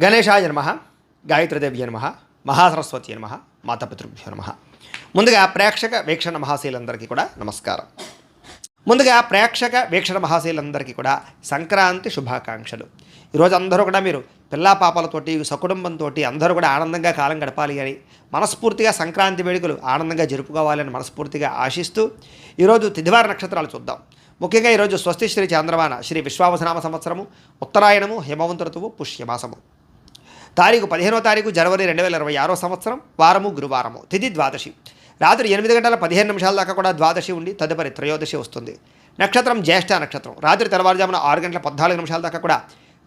గణేశాయ నమః, గాయత్రీదేవ్య నమః, మహాసరస్వతి నమః, మాతాపితృభ్యో నమః. ముందుగా ప్రేక్షక వీక్షణ మహాశీలందరికీ కూడా నమస్కారం. ముందుగా ప్రేక్షక వీక్షణ మహాశీలందరికీ కూడా సంక్రాంతి శుభాకాంక్షలు. ఈరోజు అందరూ కూడా మీరు పిల్లా పాపలతోటి సకుటుంబంతో అందరూ కూడా ఆనందంగా కాలం గడపాలి అని మనస్ఫూర్తిగా సంక్రాంతి వేడుకలు ఆనందంగా జరుపుకోవాలని మనస్ఫూర్తిగా ఆశిస్తూ ఈరోజు తిథివార నక్షత్రాలు చూద్దాం. ముఖ్యంగా ఈరోజు స్వస్తి శ్రీ చాంద్రమాన శ్రీ విశ్వావసనామ సంవత్సరము, ఉత్తరాయణము, హేమవంత ఋతువు, పుష్యమాసము. తారీఖు 15వ తారీఖు జనవరి 2026 సంవత్సరం, వారము గురువారము, తిథి ద్వాదశి. రాత్రి 8 గంటల 15 నిమిషాల దాకా కూడా ద్వాదశి ఉండి తదుపరి త్రయోదశి వస్తుంది. నక్షత్రం జ్యేష్ఠ నక్షత్రం. రాత్రి తెల్లవారుజామున 6 గంటల 14 నిమిషాల దాకా కూడా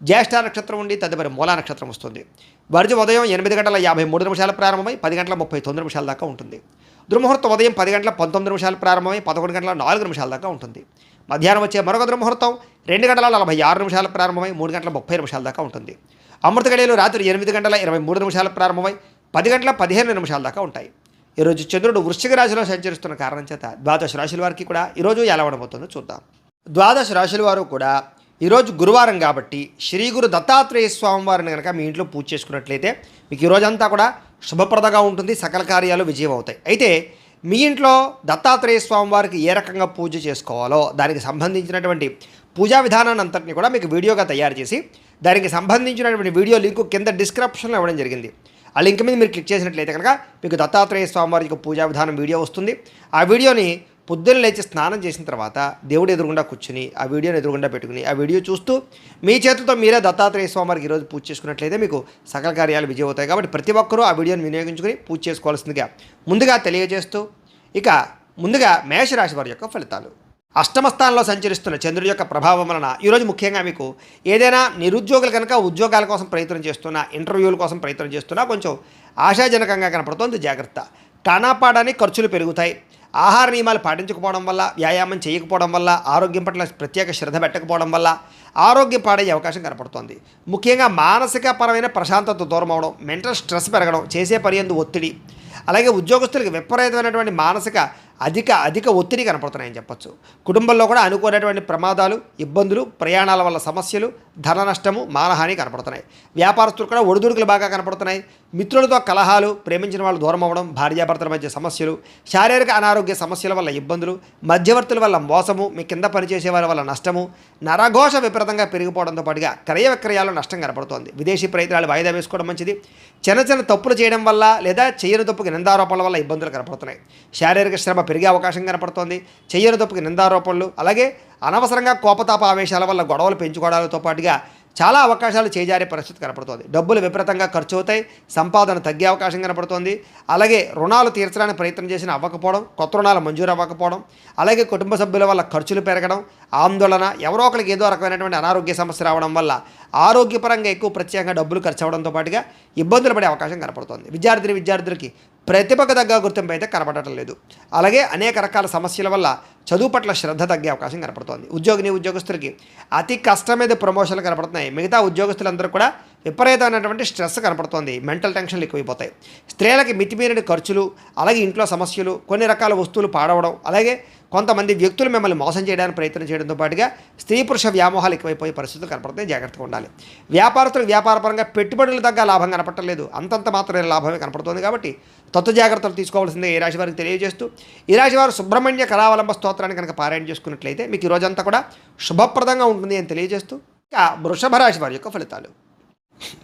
జ్యేష్ఠ నక్షత్రం ఉండి తదుపరి మూలా నక్షత్రం వస్తుంది. వర్జు ఉదయం 8 గంటల 53 నిమిషాలు ప్రారంభమై 10 గంటల 39 నిమిషాల దాకా ఉంటుంది. దుర్ముహూర్తం ఉదయం 10 గంటల 19 నిమిషాలు ప్రారంభమై 11 గంటల 4 నిమిషాల దాకా ఉంటుంది. మధ్యాహ్నం వచ్చే మరొక దుర్ముహూర్తం 2 గంటల 46 నిమిషాలు ప్రారంభమై 3 గంటల 30 నిమిషాల దాకా ఉంటుంది. అమృత గడియలు రాత్రి 8 గంటల 23 నిమిషాలు ప్రారంభమై 10 గంటల 15 నిమిషాల దాకా ఉంటాయి. ఈరోజు చంద్రుడు వృశ్చిక రాశిలో సంచరిస్తున్న కారణం చేత ద్వాదశ రాశుల వారికి కూడా ఈరోజు ఎలా ఉండబోతుందో చూద్దాం. ద్వాదశ రాశుల వారు కూడా ఈరోజు గురువారం కాబట్టి శ్రీ గురు దత్తాత్రేయ స్వామి వారిని కనుక మీ ఇంట్లో పూజ చేసుకున్నట్లయితే మీకు ఈరోజంతా కూడా శుభప్రదంగా ఉంటుంది, సకల కార్యాలు విజయం అవుతాయి. అయితే మీ ఇంట్లో దత్తాత్రేయ స్వామి వారికి ఏ రకంగా పూజ చేసుకోవాలో దానికి సంబంధించినటువంటి పూజా విధానాన్ని అంతటిని కూడా మీకు వీడియోగా తయారు చేసి దానికి సంబంధించినటువంటి వీడియో లింకు కింద డిస్క్రిప్షన్లో ఇవ్వడం జరిగింది. ఆ లింక్ మీద మీరు క్లిక్ చేసినట్లయితే కనుక మీకు దత్తాత్రేయ స్వామి వారి యొక్క పూజా విధానం వీడియో వస్తుంది. ఆ వీడియోని పొద్దున్న లేచి స్నానం చేసిన తర్వాత దేవుడు ఎదురుగుండా కూర్చుని ఆ వీడియోని ఎదురుగుండా పెట్టుకుని ఆ వీడియో చూస్తూ మీ చేతులతో మీరే దత్తాత్రేయ స్వామి వారికి ఈరోజు పూజ చేసుకున్నట్లయితే మీకు సకల కార్యాలు విజయం అవుతాయి. కాబట్టి ప్రతి ఒక్కరూ ఆ వీడియోని వినియోగించుకుని పూజ చేసుకోవాల్సిందిగా ముందుగా తెలియజేస్తూ, ఇక ముందుగా మేషరాశి వారి యొక్క ఫలితాలు. అష్టమ స్థానంలో సంచరిస్తున్న చంద్రుడి యొక్క ప్రభావం వలన ఈరోజు ముఖ్యంగా మీకు ఏదైనా నిరుద్యోగులు కనుక ఉద్యోగాల కోసం ప్రయత్నం చేస్తున్నా, ఇంటర్వ్యూల కోసం ప్రయత్నం చేస్తున్నా కొంచెం ఆశాజనకంగా కనపడుతోంది. జాగ్రత్త. టానాపాడాని ఖర్చులు పెరుగుతాయి. ఆహార నియమాలు పాటించకపోవడం వల్ల, వ్యాయామం చేయకపోవడం వల్ల, ఆరోగ్యం పట్ల ప్రత్యేక శ్రద్ధ పెట్టకపోవడం వల్ల ఆరోగ్యం పాడయ్యే అవకాశం కనపడుతోంది. ముఖ్యంగా మానసిక పరమైన ప్రశాంతత దూరం అవడం, మెంటల్ స్ట్రెస్ పెరగడం, చేసే పని యందు ఒత్తిడి, అలాగే ఉద్యోగస్తులకు విపరీతమైనటువంటి మానసిక అధిక ఒత్తిడి కనపడుతున్నాయని చెప్పచ్చు. కుటుంబంలో కూడా అనుకోనటువంటి ప్రమాదాలు, ఇబ్బందులు, ప్రయాణాల వల్ల సమస్యలు, ధన నష్టము, మానహాని కనపడుతున్నాయి. వ్యాపారస్తులు కూడా ఒడిదుడుకులు బాగా కనపడుతున్నాయి. మిత్రులతో కలహాలు, ప్రేమించిన వాళ్ళు దూరం అవ్వడం, భార్యాభర్తల మధ్య సమస్యలు, శారీరక అనారోగ్య సమస్యల వల్ల ఇబ్బందులు, మధ్యవర్తుల వల్ల మోసము, మీ కింద పనిచేసే వారి వల్ల నష్టము, నరఘోష విపరీతంగా పెరిగిపోవడంతో పాటుగా క్రయ విక్రయాలు నష్టం కనపడుతోంది. విదేశీ ప్రయత్నాలు వాయిదా వేసుకోవడం మంచిది. చిన్న తప్పులు చేయడం వల్ల లేదా చేయని తప్పుకి నిందారోపణల వల్ల ఇబ్బందులు కనపడుతున్నాయి. శారీరక శ్రమ పెరిగే అవకాశం కనపడుతోంది. చెయ్యని తప్పుకి నిందారోపణలు, అలాగే అనవసరంగా కోపతాప ఆవేశాల వల్ల గొడవలు పెంచుకోవడాలతో పాటుగా చాలా అవకాశాలు చేజారే పరిస్థితి కనపడుతోంది. డబ్బులు విపరీతంగా ఖర్చు అవుతాయి. సంపాదన తగ్గే అవకాశం కనపడుతోంది. అలాగే రుణాలు తీర్చడానికి ప్రయత్నం చేసిన అవ్వకపోవడం, కొత్త రుణాలు మంజూరు అవ్వకపోవడం, అలాగే కుటుంబ సభ్యుల వల్ల ఖర్చులు పెరగడం, ఆందోళన, ఎవరో ఒకరికి ఏదో రకమైనటువంటి అనారోగ్య సమస్య రావడం వల్ల ఆరోగ్యపరంగా ఎక్కువ ప్రత్యేకంగా డబ్బులు ఖర్చు అవ్వడంతో పాటుగా ఇబ్బందులు పడే అవకాశం కనపడుతోంది. విద్యార్థులకి ప్రతిభకు తగ్గ గుర్తింపు అయితే కనపడటం లేదు. అలాగే అనేక రకాల సమస్యల వల్ల చదువు పట్ల శ్రద్ధ తగ్గే అవకాశం కనపడుతోంది. ఉద్యోగస్తులకి అతి కష్టం మీద ప్రమోషన్లు కనపడుతున్నాయి. మిగతా ఉద్యోగస్తులందరూ కూడా విపరీతమైనటువంటి స్ట్రెస్ కనపడుతోంది. మెంటల్ టెన్షన్లు ఎక్కువైపోతాయి. స్త్రీలకి మితిమీరిన ఖర్చులు, అలాగే ఇంట్లో సమస్యలు, కొన్ని రకాల వస్తువులు పాడవడం, అలాగే కొంతమంది వ్యక్తులు మిమ్మల్ని మోసం చేయడానికి ప్రయత్నం చేయడంతో పాటుగా స్త్రీ పురుష వ్యామోహాలు ఎక్కువైపోయే పరిస్థితులు కనపడుతున్నాయి. జాగ్రత్తగా ఉండాలి. వ్యాపారస్తులకు వ్యాపారపరంగా పెట్టుబడులు తగ్గ లాభం కనపడలేదు. అంతంత మాత్రమే లాభమే కనపడుతుంది. కాబట్టి జాగ్రత్తలు తీసుకోవాల్సిందే ఈ రాశి వారికి తెలియజేస్తూ, ఈ రాశి వారు సుబ్రహ్మణ్య కళావలంబ స్తోత్రాన్ని కనుక పారాయణ చేసుకున్నట్లయితే మీకు ఈ రోజంతా కూడా శుభప్రదంగా ఉంటుంది అని తెలియజేస్తూ, ఇక వృషభ రాశి వారి యొక్క ఫలితాలు.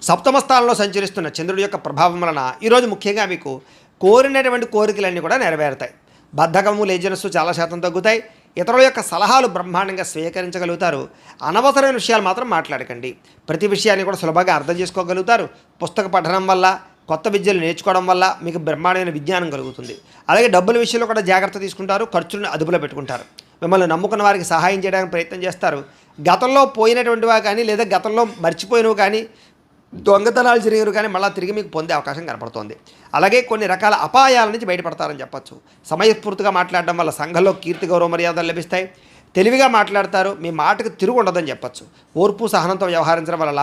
సప్తమ స్థానంలో సంచరిస్తున్న చంద్రుడి యొక్క ప్రభావం వలన ఈరోజు ముఖ్యంగా మీకు కోరినటువంటి కోరికలన్నీ కూడా నెరవేరుతాయి. బద్ధకము, లేజినెస్ చాలా శాతం తగ్గుతాయి. ఇతరుల యొక్క సలహాలు బ్రహ్మాండంగా స్వీకరించగలుగుతారు. అనవసరమైన విషయాలు మాత్రం మాట్లాడకండి. ప్రతి విషయాన్ని కూడా సులభంగా అర్థం చేసుకోగలుగుతారు. పుస్తక పఠనం వల్ల, కొత్త విద్యలు నేర్చుకోవడం వల్ల మీకు బ్రహ్మాండమైన విజ్ఞానం కలుగుతుంది. అలాగే డబ్బుల విషయంలో కూడా జాగ్రత్త తీసుకుంటారు. ఖర్చులను అదుపులో పెట్టుకుంటారు. మిమ్మల్ని నమ్ముకున్న వారికి సహాయం చేయడానికి ప్రయత్నం చేస్తారు. గతంలో పోయినటువంటివా కానీ లేదా గతంలో మర్చిపోయినవి కానీ, దొంగతనాలు జరిగినవి కానీ మళ్ళీ తిరిగి మీకు పొందే అవకాశం కనపడుతోంది. అలాగే కొన్ని రకాల అపాయాల నుంచి బయటపడతారని చెప్పచ్చు. సమయస్ఫూర్తిగా మాట్లాడడం వల్ల సంఘంలో కీర్తి, గౌరవ మర్యాదలు లభిస్తాయి. తెలివిగా మాట్లాడతారు. మీ మాటకు తిరుగు ఉండదని చెప్పచ్చు. ఓర్పు, సహనంతో వ్యవహరించడం వల్ల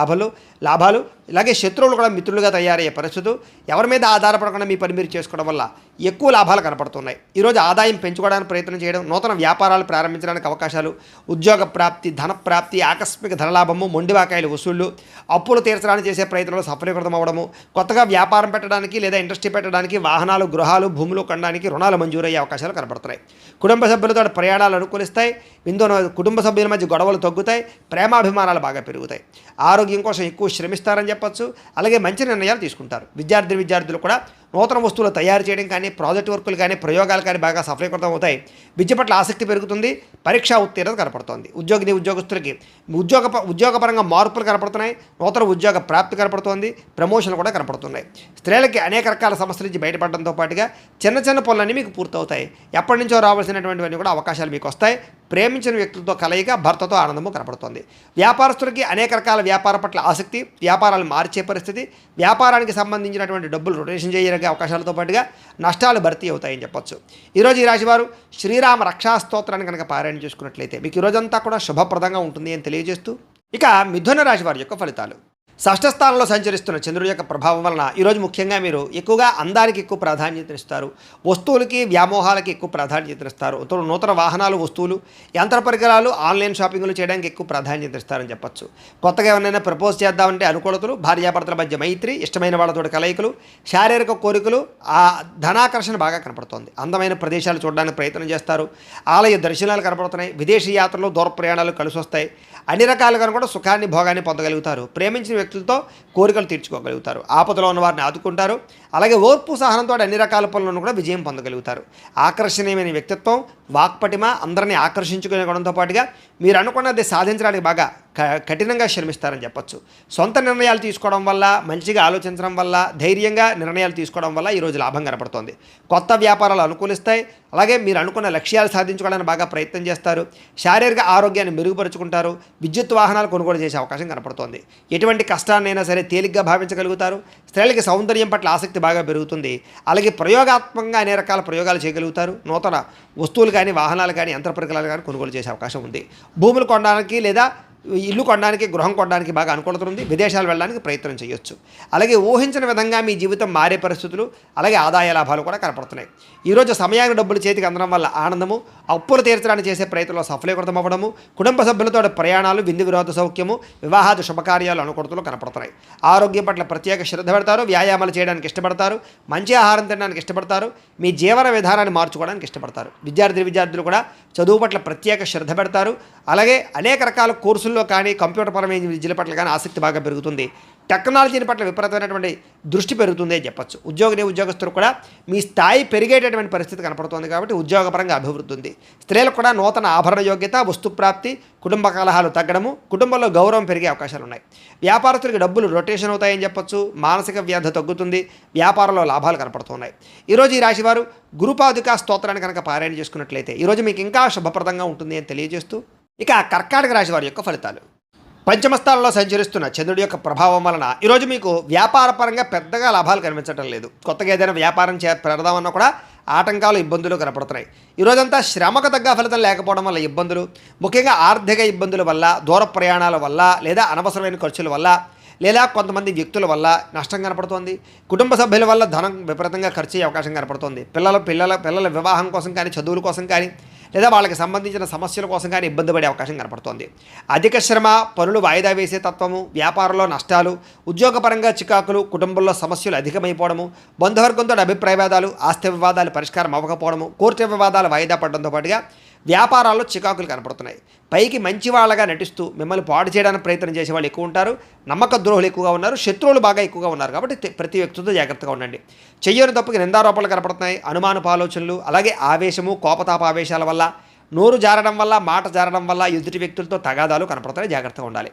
లాభాలు, ఇలాగే శత్రువులు కూడా మిత్రులుగా తయారయ్యే పరిస్థితులు, ఎవరి మీద ఆధారపడకుండా మీ పని మీరు చేసుకోవడం వల్ల ఎక్కువ లాభాలు కనపడుతున్నాయి. ఈరోజు ఆదాయం పెంచుకోవడానికి ప్రయత్నం చేయడం, నూతన వ్యాపారాలు ప్రారంభించడానికి అవకాశాలు, ఉద్యోగ ప్రాప్తి, ధన ప్రాప్తి, ఆకస్మిక ధనలాభము, మొండివాకాయలు వసూళ్లు, అప్పులు తీర్చడానికి చేసే ప్రయత్నంలో సఫలీకృతం అవ్వడము, కొత్తగా వ్యాపారం పెట్టడానికి లేదా ఇండస్ట్రీ పెట్టడానికి, వాహనాలు, గృహాలు, భూములు కొనడానికి రుణాలు మంజూరయ్యే అవకాశాలు కనపడుతున్నాయి. కుటుంబ సభ్యులతో ప్రయాణాలు అనుకూలిస్తాయి. కుటుంబ సభ్యుల మధ్య గొడవలు తగ్గుతాయి. ప్రేమాభిమానాలు బాగా పెరుగుతాయి. ఆరోగ్యం కోసం ఎక్కువ శ్రమిస్తారని చెప్పొచ్చు. అలాగే మంచి నిర్ణయాలు తీసుకుంటారు. విద్యార్థులు కూడా నూతన వస్తువులు తయారు చేయడం కానీ, ప్రాజెక్ట్ వర్కులు కానీ, ప్రయోగాలు కానీ బాగా సఫలీకృతం అవుతాయి. విద్య పట్ల ఆసక్తి పెరుగుతుంది. పరీక్షా ఉత్తీర్ణత కనపడుతోంది. ఉద్యోగస్తులకి ఉద్యోగపరంగా మార్పులు కనపడుతున్నాయి. నూతన ఉద్యోగ ప్రాప్తి కనపడుతోంది. ప్రమోషన్లు కూడా కనపడుతున్నాయి. స్త్రీలకి అనేక రకాల సమస్యల నుంచి బయటపడడంతో పాటుగా చిన్న చిన్న పనులన్నీ మీకు పూర్తవుతాయి. ఎప్పటి నుంచో రావాల్సినటువంటివన్నీ కూడా అవకాశాలు మీకు వస్తాయి. ప్రేమించిన వ్యక్తులతో కలయిక, భర్తతో ఆనందము కనపడుతుంది. వ్యాపారస్తులకి అనేక రకాల వ్యాపార పట్ల ఆసక్తి, వ్యాపారాలు మార్చే పరిస్థితి, వ్యాపారానికి సంబంధించినటువంటి డబ్బులు రొటేషన్ చేయడానికి అవకాశాలతో పాటుగా నష్టాలు భర్తీ అవుతాయని చెప్పొచ్చు. ఈరోజు ఈ రాశివారు శ్రీరామ రక్షా స్తోత్రాన్ని కనుక పారాయణ చేసుకున్నట్లయితే మీకు ఈరోజంతా కూడా శుభప్రదంగా ఉంటుంది అని తెలియజేస్తూ, ఇక మిథున రాశి వారి యొక్క ఫలితాలు. షష్ఠస్థానంలో సంచరిస్తున్న చంద్రుడి యొక్క ప్రభావం వలన ఈరోజు ముఖ్యంగా మీరు ఎక్కువగా అందానికి ఎక్కువ ప్రాధాన్యతనిస్తారు. వస్తువులకి, వ్యామోహాలకి ఎక్కువ ప్రాధాన్యతనిస్తారు. నూతన వాహనాలు, వస్తువులు, యంత్ర పరికరాలు, ఆన్లైన్ షాపింగ్లు చేయడానికి ఎక్కువ ప్రాధాన్యతనిస్తారని చెప్పొచ్చు. కొత్తగా ఎవరైనా ప్రపోజ్ చేద్దామంటే అనుకూలతలు, భార్యాభర్తల మధ్య మైత్రి, ఇష్టమైన వాళ్ళతో కలయికలు, శారీరక కోరికలు, ఆ ధనాకర్షణ బాగా కనపడుతోంది. అందమైన ప్రదేశాలు చూడడానికి ప్రయత్నం చేస్తారు. ఆలయ దర్శనాలు కనపడుతున్నాయి. విదేశీ యాత్రలు, దూర ప్రయాణాలు కలిసి వస్తాయి. అన్ని రకాలుగా కూడా సుఖాన్ని, భోగాన్ని పొందగలుగుతారు. ప్రేమించిన వ్యక్తులతో కోరికలు తీర్చుకోగలుగుతారు. ఆపదలో ఉన్న వారిని ఆదుకుంటారు. అలాగే ఓర్పు, సహనంతో అన్ని రకాల పనులను కూడా విజయం పొందగలుగుతారు. ఆకర్షణీయమైన వ్యక్తిత్వం, వాక్పటిమ, అందరినీ ఆకర్షించుకునే గుణంతో పాటుగా మీరు అనుకున్నది సాధించడానికి బాగా కఠినంగా శ్రమిస్తారని చెప్పొచ్చు. సొంత నిర్ణయాలు తీసుకోవడం వల్ల, మంచిగా ఆలోచించడం వల్ల, ధైర్యంగా నిర్ణయాలు తీసుకోవడం వల్ల ఈరోజు లాభం కనపడుతోంది. కొత్త వ్యాపారాలు అనుకూలిస్తాయి. అలాగే మీరు అనుకున్న లక్ష్యాలు సాధించుకోవడానికి బాగా ప్రయత్నం చేస్తారు. శారీరక ఆరోగ్యాన్ని మెరుగుపరుచుకుంటారు. విద్యుత్ వాహనాలు కొనుగోలు చేసే అవకాశం కనపడుతోంది. ఎటువంటి కష్టాన్నైనా సరే తేలిగ్గా భావించగలుగుతారు. స్త్రీలకి సౌందర్యం పట్ల ఆసక్తి బాగా పెరుగుతుంది. అలాగే ప్రయోగాత్మకంగా అనేక రకాల ప్రయోగాలు చేయగలుగుతారు. నూతన వస్తువులు కానీ, వాహనాలు కానీ, యంత్ర పరికరాలు కానీ కొనుగోలు చేసే అవకాశం ఉంది. భూములు కొనడానికి లేదా ఇల్లు కొనడానికి, గృహం కొనడానికి బాగా అనుకూలత ఉంది. విదేశాలు వెళ్ళడానికి ప్రయత్నం చేయొచ్చు. అలాగే ఊహించిన విధంగా మీ జీవితం మారే పరిస్థితులు, అలాగే ఆదాయ లాభాలు కూడా కనపడుతున్నాయి. ఈరోజు సమయానికి డబ్బులు చేతికి అందడం వల్ల ఆనందము, అప్పులు తీర్చడానికి చేసే ప్రయత్నంలో సఫలీకృతం అవ్వడము, కుటుంబ సభ్యులతో ప్రయాణాలు, విందు వినోద సౌఖ్యము, వివాహాది శుభకార్యాలు అనుకూలతలు కనపడుతున్నాయి. ఆరోగ్యం పట్ల ప్రత్యేక శ్రద్ధ పెడతారు. వ్యాయామాలు చేయడానికి ఇష్టపడతారు. మంచి ఆహారం తినడానికి ఇష్టపడతారు. మీ జీవన విధానాన్ని మార్చుకోవడానికి ఇష్టపడతారు. విద్యార్థులు కూడా చదువు పట్ల ప్రత్యేక శ్రద్ధ పెడతారు. అలాగే అనేక రకాల కోర్సుల్లో కానీ, కంప్యూటర్ పరమైన విద్యల పట్ల కానీ ఆసక్తి బాగా పెరుగుతుంది. టెక్నాలజీని పట్ల విపరీతమైనటువంటి దృష్టి పెరుగుతుంది అని చెప్పచ్చు. ఉద్యోగస్తులు కూడా మీ స్థాయి పెరిగేటటువంటి పరిస్థితి కనపడుతుంది. కాబట్టి ఉద్యోగపరంగా అభివృద్ధి ఉంది. స్త్రీలకు కూడా నూతన ఆభరణ యోగ్యత, వస్తుప్రాప్తి, కుటుంబ కలహాలు తగ్గడము, కుటుంబంలో గౌరవం పెరిగే అవకాశాలు ఉన్నాయి. వ్యాపారస్తులకి డబ్బులు రొటేషన్ అవుతాయని చెప్పొచ్చు. మానసిక వ్యధ తగ్గుతుంది. వ్యాపారంలో లాభాలు కనపడుతున్నాయి. ఈరోజు ఈ రాశివారు గురుపాదుకా స్తోత్రాన్ని కనుక పారాయణ చేసుకున్నట్లయితే ఈరోజు మీకు ఇంకా శుభప్రదంగా ఉంటుంది అని తెలియజేస్తూ, ఇక కర్కాటక రాశి వారి యొక్క ఫలితాలు. పంచమస్థానంలో సంచరిస్తున్న చంద్రుడి యొక్క ప్రభావం వలన ఈరోజు మీకు వ్యాపారపరంగా పెద్దగా లాభాలు కనిపించడం లేదు. కొత్తగా ఏదైనా వ్యాపారం పెడదామన్నా కూడా ఆటంకాలు, ఇబ్బందులు కనపడుతున్నాయి. ఈరోజంతా శ్రమకు తగ్గ ఫలితం లేకపోవడం వల్ల ఇబ్బందులు, ముఖ్యంగా ఆర్థిక ఇబ్బందుల వల్ల, దూర ప్రయాణాల వల్ల, లేదా అనవసరమైన ఖర్చుల వల్ల, లేదా కొంతమంది వ్యక్తుల వల్ల నష్టం కనపడుతోంది. కుటుంబ సభ్యుల వల్ల ధనం విపరీతంగా ఖర్చు అయ్యే అవకాశం కనపడుతోంది. పిల్లల వివాహం కోసం కానీ, చదువుల కోసం కానీ, లేదా వాళ్ళకి సంబంధించిన సమస్యల కోసం కానీ ఇబ్బంది పడే అవకాశం కనపడుతోంది. అధిక శ్రమ, పనులు వాయిదా వేసే తత్వము, వ్యాపారంలో నష్టాలు, ఉద్యోగపరంగా చికాకులు, కుటుంబంలో సమస్యలు అధికమైపోవడము, బంధువర్గంతో అభిప్రాయ వివాదాలు, ఆస్తి వివాదాలు పరిష్కారం అవ్వకపోవడము, కోర్టు వివాదాలు వాయిదా పడడంతో పాటుగా వ్యాపారాల్లో చికాకులు కనపడుతున్నాయి. పైకి మంచి వాళ్ళగా నటిస్తూ మిమ్మల్ని పాడు చేయడానికి ప్రయత్నం చేసే వాళ్ళు ఎక్కువ ఉంటారు. నమ్మక ద్రోహులు ఎక్కువగా ఉన్నారు. శత్రువులు బాగా ఎక్కువగా ఉన్నారు. కాబట్టి ప్రతి వ్యక్తితో జాగ్రత్తగా ఉండండి. చెయ్యని తప్పుకి నిందారోపణలు కనపడుతున్నాయి. అనుమానపు ఆలోచనలు, అలాగే ఆవేశము, కోపతాప ఆవేశాల వల్ల, నోరు జారడం వల్ల, మాట జారడం వల్ల ఎదుటి వ్యక్తులతో తగాదాలు కనపడతాయి. జాగ్రత్తగా ఉండాలి.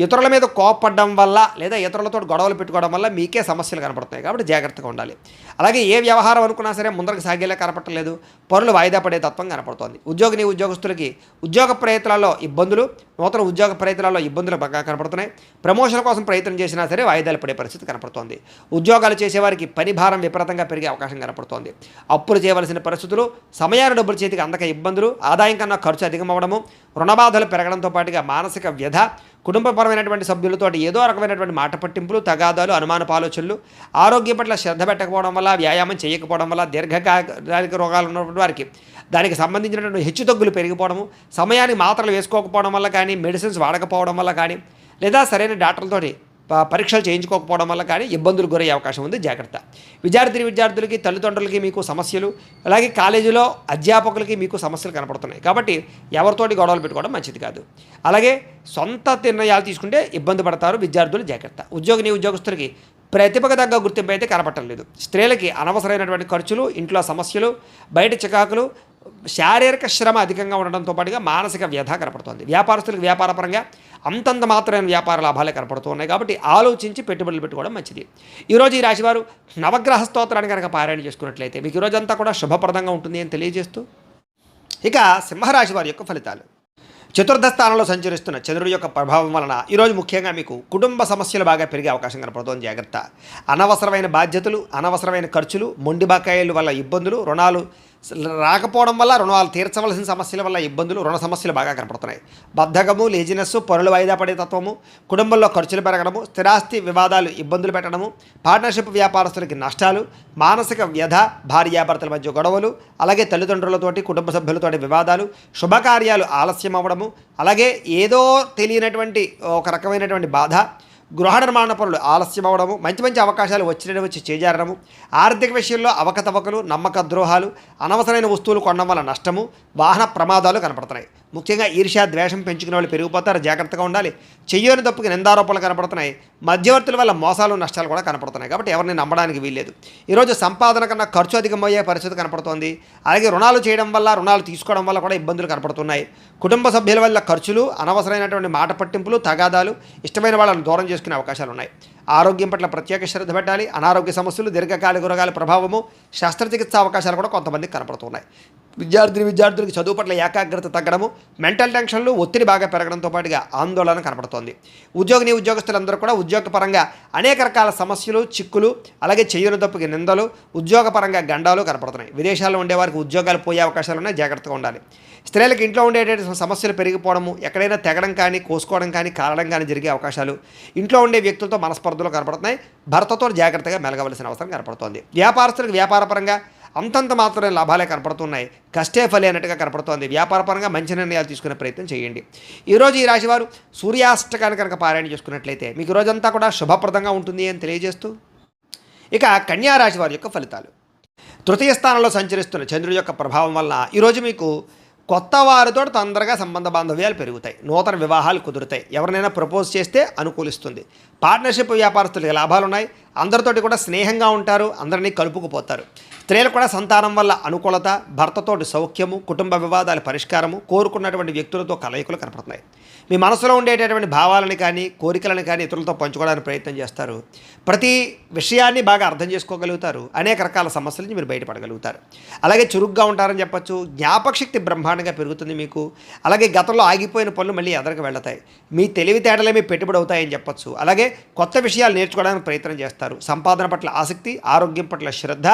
ఇతరుల మీద కోపపడడం వల్ల, లేదా ఇతరులతో గొడవలు పెట్టుకోవడం వల్ల మీకే సమస్యలు కనపడుతున్నాయి. కాబట్టి జాగ్రత్తగా ఉండాలి. అలాగే ఏ వ్యవహారం అనుకున్నా సరే ముందరకు సాగేలా కనపడలేదు. పనులు వాయిదా పడే తత్వం కనపడుతోంది. ఉద్యోగస్తులకి ఉద్యోగ ప్రయత్నాల్లో ఇబ్బందులు, నూతన ఉద్యోగ ప్రయత్నాల్లో ఇబ్బందులు బాగా కనపడుతున్నాయి. ప్రమోషన్ కోసం ప్రయత్నం చేసినా సరే వాయిదాలు పడే పరిస్థితి కనపడుతోంది. ఉద్యోగాలు చేసేవారికి పని భారం విపరీతంగా పెరిగే అవకాశం కనపడుతోంది. అప్పులు చేయవలసిన పరిస్థితులు, సమయాన్ని డబ్బులు చేతికి అందక ఇబ్బందులు, ఆదాయం కన్నా ఖర్చు అధికమవడము, రుణబాధలు పెరగడంతో పాటుగా మానసిక వ్యధ, కుటుంబపరమైనటువంటి సభ్యులతోటి ఏదో రకమైనటువంటి మాట పట్టింపులు, తగాదాలు, అనుమానపు ఆలోచనలు, ఆరోగ్యం పట్ల శ్రద్ధ పెట్టకపోవడం వల్ల, వ్యాయామం చేయకపోవడం వల్ల, దీర్ఘకాలిక రోగాలు ఉన్నటువంటి వారికి దానికి సంబంధించినటువంటి హెచ్చుతగ్గులు పెరిగిపోవడము, సమయానికి మాత్రలు వేసుకోకపోవడం వల్ల కానీ, మెడిసిన్స్ వాడకపోవడం వల్ల కానీ, లేదా సరైన డాక్టర్లతోటి పరీక్షలు చేయించుకోకపోవడం వల్ల కానీ ఇబ్బందులు గురయ్యే అవకాశం ఉంది. జాగ్రత్త. విద్యార్థులకి, తల్లిదండ్రులకి మీకు సమస్యలు, అలాగే కాలేజీలో అధ్యాపకులకి మీకు సమస్యలు కనపడుతున్నాయి. కాబట్టి ఎవరితోటి గొడవలు పెట్టుకోవడం మంచిది కాదు. అలాగే సొంత నిర్ణయాలు తీసుకుంటే ఇబ్బంది పడతారు విద్యార్థులు. జాగ్రత్త. ఉద్యోగస్తులకి ప్రతిభకు తగ్గ గుర్తింపు అయితే కనపడలేదు. స్త్రీలకి అనవసరమైనటువంటి ఖర్చులు, ఇంట్లో సమస్యలు, బయట చికాకులు, శారీరక శ్రమ అధికంగా ఉండడంతో పాటుగా మానసిక వ్యధ కనపడుతోంది. వ్యాపారస్తులకు వ్యాపారపరంగా అంతంత మాత్రమైన వ్యాపార లాభాలే కనపడుతూ ఉన్నాయి. కాబట్టి ఆలోచించి పెట్టుబడులు పెట్టుకోవడం మంచిది. ఈరోజు ఈ రాశివారు నవగ్రహ స్తోత్రాన్ని కనుక పారాయణ చేసుకున్నట్లయితే మీకు ఈరోజంతా కూడా శుభప్రదంగా ఉంటుంది అని తెలియజేస్తూ, ఇక సింహరాశి వారి యొక్క ఫలితాలు. చతుర్థ స్థానంలో సంచరిస్తున్న చంద్రుడి యొక్క ప్రభావం వలన ఈరోజు ముఖ్యంగా మీకు కుటుంబ సమస్యలు బాగా పెరిగే అవకాశం కనపడుతోంది. జాగ్రత్త. అనవసరమైన బాధ్యతలు, అనవసరమైన ఖర్చులు, మొండి బకాయిల వల్ల ఇబ్బందులు, రుణాలు రాకపోవడం వల్ల, రుణాలు తీర్చవలసిన సమస్యల వల్ల ఇబ్బందులు, రుణ సమస్యలు బాగా కనపడుతున్నాయి. బద్ధకము, లేజినెస్, పనులు వాయిదా పడే తత్వము, కుటుంబంలో ఖర్చులు పెరగడము, స్థిరాస్తి వివాదాలు ఇబ్బందులు పెట్టడము, పార్ట్నర్షిప్ వ్యాపారస్తులకి నష్టాలు, మానసిక వ్యధ, భార్యాభర్తల మధ్య గొడవలు, అలాగే తల్లిదండ్రులతోటి, కుటుంబ సభ్యులతోటి వివాదాలు, శుభకార్యాలు ఆలస్యం అవ్వడము, అలాగే ఏదో తెలియనటువంటి ఒక రకమైనటువంటి బాధ, గృహ నిర్మాణ పనులు ఆలస్యం అవ్వడము, మంచి అవకాశాలు వచ్చి చేజారడము, ఆర్థిక విషయంలో అవకతవకలు, నమ్మక ద్రోహాలు, అనవసరమైన వస్తువులు కొనడం వల్ల నష్టము, వాహన ప్రమాదాలు కనపడుతున్నాయి. ముఖ్యంగా ఈర్ష్య, ద్వేషం పెంచుకునే వాళ్ళు పెరిగిపోతారు. జాగ్రత్తగా ఉండాలి. చెయ్యని తప్పుకి నిందారోపణలు కనపడుతున్నాయి. మధ్యవర్తుల వల్ల మోసాలు, నష్టాలు కూడా కనపడుతున్నాయి. కాబట్టి ఎవరిని నమ్మడానికి వీల్లేదు. ఈరోజు సంపాదన కన్నా ఖర్చు అధికమయ్యే పరిస్థితి కనపడుతోంది. అలాగే రుణాలు చేయడం వల్ల, రుణాలు తీసుకోవడం వల్ల కూడా ఇబ్బందులు కనపడుతున్నాయి. కుటుంబ సభ్యుల వల్ల ఖర్చులు, అనవసరమైనటువంటి మాట పట్టింపులు, తగాదాలు, ఇష్టమైన వాళ్ళని దూరం చేసుకునే అవకాశాలు ఉన్నాయి. ఆరోగ్యం పట్ల ప్రత్యేక శ్రద్ధ పెట్టాలి. అనారోగ్య సమస్యలు, దీర్ఘకాలిక రోగాల ప్రభావము, శస్త్రచికిత్స అవకాశాలు కూడా కొంతమందికి కనపడుతున్నాయి. విద్యార్థులకి చదువు పట్ల ఏకాగ్రత తగ్గడము, మెంటల్ టెన్షన్లు, ఒత్తిడి బాగా పెరగడంతో పాటుగా ఆందోళన కనపడుతోంది. ఉద్యోగస్తులందరూ కూడా ఉద్యోగపరంగా అనేక రకాల సమస్యలు, చిక్కులు, అలాగే చెయ్యని తప్పుకి నిందలు, ఉద్యోగపరంగా గండాలు కనపడుతున్నాయి. విదేశాల్లో ఉండేవారికి ఉద్యోగాలు పోయే అవకాశాలు ఉన్నాయి. జాగ్రత్తగా ఉండాలి. స్త్రీలకు ఇంట్లో ఉండేటువంటి సమస్యలు పెరిగిపోవడము, ఎక్కడైనా తెగడం కానీ, కోసుకోవడం కానీ, కాలడం కానీ జరిగే అవకాశాలు, ఇంట్లో ఉండే వ్యక్తులతో మనస్పర్ధలు కనపడుతున్నాయి. భర్తతో జాగ్రత్తగా మెలగవలసిన అవసరం కనపడుతోంది. వ్యాపారస్తులకు వ్యాపారపరంగా అంతంత మాత్రమే లాభాలే కనపడుతున్నాయి. కష్టే ఫలి అన్నట్టుగా కనపడుతోంది. వ్యాపారపరంగా మంచి నిర్ణయాలు తీసుకునే ప్రయత్నం చేయండి. ఈరోజు ఈ రాశివారు సూర్యాష్టకాన్ని కనుక పారాయణ చేసుకున్నట్లయితే మీకు రోజంతా కూడా శుభప్రదంగా ఉంటుంది అని తెలియజేస్తూ, ఇక కన్యా రాశి వారి యొక్క ఫలితాలు. తృతీయ స్థానంలో సంచరిస్తున్న చంద్రుడి యొక్క ప్రభావం వల్ల ఈరోజు మీకు కొత్త వారితో తొందరగా సంబంధ బాంధవ్యాలు పెరుగుతాయి. నూతన వివాహాలు కుదురుతాయి. ఎవరినైనా ప్రపోజ్ చేస్తే అనుకూలిస్తుంది. పార్ట్నర్షిప్ వ్యాపారస్తులకి లాభాలు ఉన్నాయి. అందరితోటి కూడా స్నేహంగా ఉంటారు. అందరినీ కలుపుకుపోతారు. స్త్రీలు కూడా సంతానం వల్ల అనుకూలత, భర్తతోటి సౌఖ్యము, కుటుంబ వివాదాల పరిష్కారము, కోరుకున్నటువంటి వ్యక్తులతో కలయికలు కనపడుతున్నాయి. మీ మనసులో ఉండేటటువంటి భావాలని కానీ, కోరికలను కానీ ఇతరులతో పంచుకోవడానికి ప్రయత్నం చేస్తారు. ప్రతి విషయాన్ని బాగా అర్థం చేసుకోగలుగుతారు. అనేక రకాల సమస్యల నుంచి మీరు బయటపడగలుగుతారు. అలాగే చురుగ్గా ఉంటారని చెప్పచ్చు. జ్ఞాపకశక్తి బ్రహ్మాండంగా పెరుగుతుంది మీకు. అలాగే గతంలో ఆగిపోయిన పనులు మళ్ళీ ఎదరికి వెళతాయి. మీ తెలివితేటలే మీ పెట్టుబడి అవుతాయని చెప్పచ్చు. అలాగే కొత్త విషయాలు నేర్చుకోవడానికి ప్రయత్నం చేస్తారు. సంపాదన పట్ల ఆసక్తి, ఆరోగ్యం పట్ల శ్రద్ధ,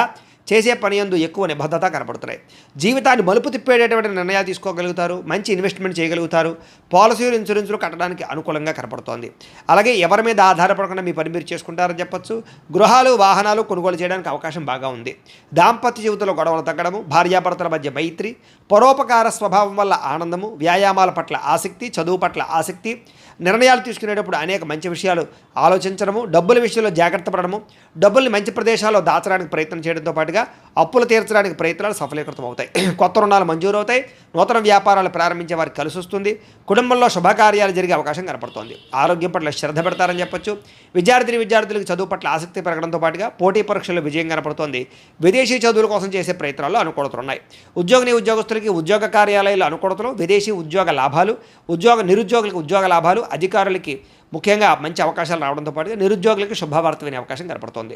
చేసే పని యందు ఎక్కువ నిబద్ధత కనపడుతున్నాయి. జీవితాన్ని మలుపు తిప్పేటటువంటి నిర్ణయాలు తీసుకోగలుగుతారు. మంచి ఇన్వెస్ట్మెంట్ చేయగలుగుతారు. పాలసీలు, ఇన్సూరెన్సులు కట్టడానికి అనుకూలంగా కనపడుతోంది. అలాగే ఎవరి మీద ఆధారపడకుండా మీ పని మీరు చేసుకుంటారని చెప్పచ్చు. గృహాలు, వాహనాలు కొనుగోలు చేయడానికి అవకాశం బాగా ఉంది. దాంపత్య జీవితంలో గొడవలు తగ్గడము, భార్యాభర్తల మధ్య మైత్రి, పరోపకార స్వభావం వల్ల ఆనందము, వ్యాయామాల పట్ల ఆసక్తి, చదువు పట్ల ఆసక్తి, నిర్ణయాలు తీసుకునేటప్పుడు అనేక మంచి విషయాలు ఆలోచించడము, డబ్బుల విషయంలో జాగ్రత్త పడడము, డబ్బుల్ని మంచి ప్రదేశాల్లో దాచడానికి ప్రయత్నం చేయడంతో పాటుగా అప్పులు తీర్చడానికి ప్రయత్నాలు సఫలీకృతం అవుతాయి. కొత్త రుణాలు మంజూరు అవుతాయి. నూతన వ్యాపారాలు ప్రారంభించే వారికి కలిసి వస్తుంది. కుటుంబంలో శుభకార్యాలు జరిగే అవకాశం కనపడుతోంది. ఆరోగ్యం పట్ల శ్రద్ధ పెడతారని చెప్పొచ్చు. విద్యార్థులకు చదువు పట్ల ఆసక్తి పెరగడంతో పాటుగా పోటీ పరీక్షల్లో విజయం కనపడుతోంది. విదేశీ చదువుల కోసం చేసే ప్రయత్నాల్లో అనుకూలతలు ఉన్నాయి. ఉద్యోగస్తులకి ఉద్యోగ కార్యాలయాల్లో అనుకూలతలు, విదేశీ ఉద్యోగ లాభాలు, నిరుద్యోగులకు ఉద్యోగ లాభాలు, అధికారులకి ముఖ్యంగా మంచి అవకాశాలు రావడంతో పాటుగా నిరుద్యోగులకు శుభవార్త వినే అవకాశం కనపడుతోంది.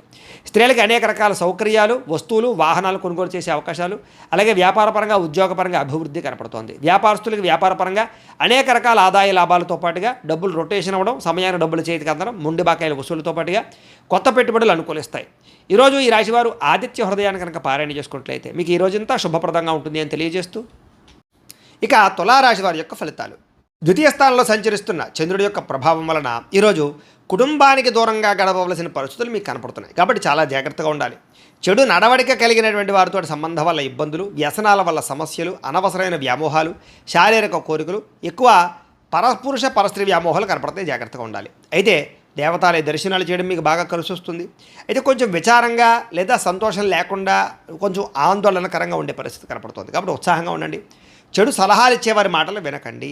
స్త్రీలకు అనేక రకాల సౌకర్యాలు, వస్తువులు, వాహనాలు కొనుగోలు చేసే అవకాశాలు, అలాగే వ్యాపారపరంగా, ఉద్యోగపరంగా అభివృద్ధి కనపడుతోంది. వ్యాపారస్తులకు వ్యాపారపరంగా అనేక రకాల ఆదాయ లాభాలతో పాటుగా డబ్బులు రొటేషన్ అవ్వడం, సమయానికి డబ్బులు చేతికి అందడం, మొండి బాకాయల వసూలుతో పాటుగా కొత్త పెట్టుబడులు అనుకూలిస్తాయి. ఈరోజు ఈ రాశివారు ఆదిత్య హృదయాన్ని కనుక పారాయణ చేసుకున్నట్లయితే మీకు ఈ రోజంతా శుభప్రదంగా ఉంటుంది అని తెలియజేస్తూ, ఇక తులారాశి వారి యొక్క ఫలితాలు. ద్వితీయ స్థానంలో సంచరిస్తున్న చంద్రుడి యొక్క ప్రభావం వలన ఈరోజు కుటుంబానికి దూరంగా గడపవలసిన పరిస్థితులు మీకు కనపడుతున్నాయి. కాబట్టి చాలా జాగ్రత్తగా ఉండాలి. చెడు నడవడిక కలిగినటువంటి వారితో సంబంధం వల్ల ఇబ్బందులు, వ్యసనాల వల్ల సమస్యలు, అనవసరమైన వ్యామోహాలు, శారీరక కోరికలు, ఎక్కువ పరపురుష పరస్త్రీ వ్యామోహాలు కనపడతాయి. జాగ్రత్తగా ఉండాలి. అయితే దేవతాలయ దర్శనాలు చేయడం మీకు బాగా కలిసి వస్తుంది. అయితే కొంచెం విచారంగా లేదా సంతోషం లేకుండా కొంచెం ఆందోళనకరంగా ఉండే పరిస్థితి కనపడుతుంది. కాబట్టి ఉత్సాహంగా ఉండండి. చెడు సలహాలు ఇచ్చేవారి మాటలు వినకండి.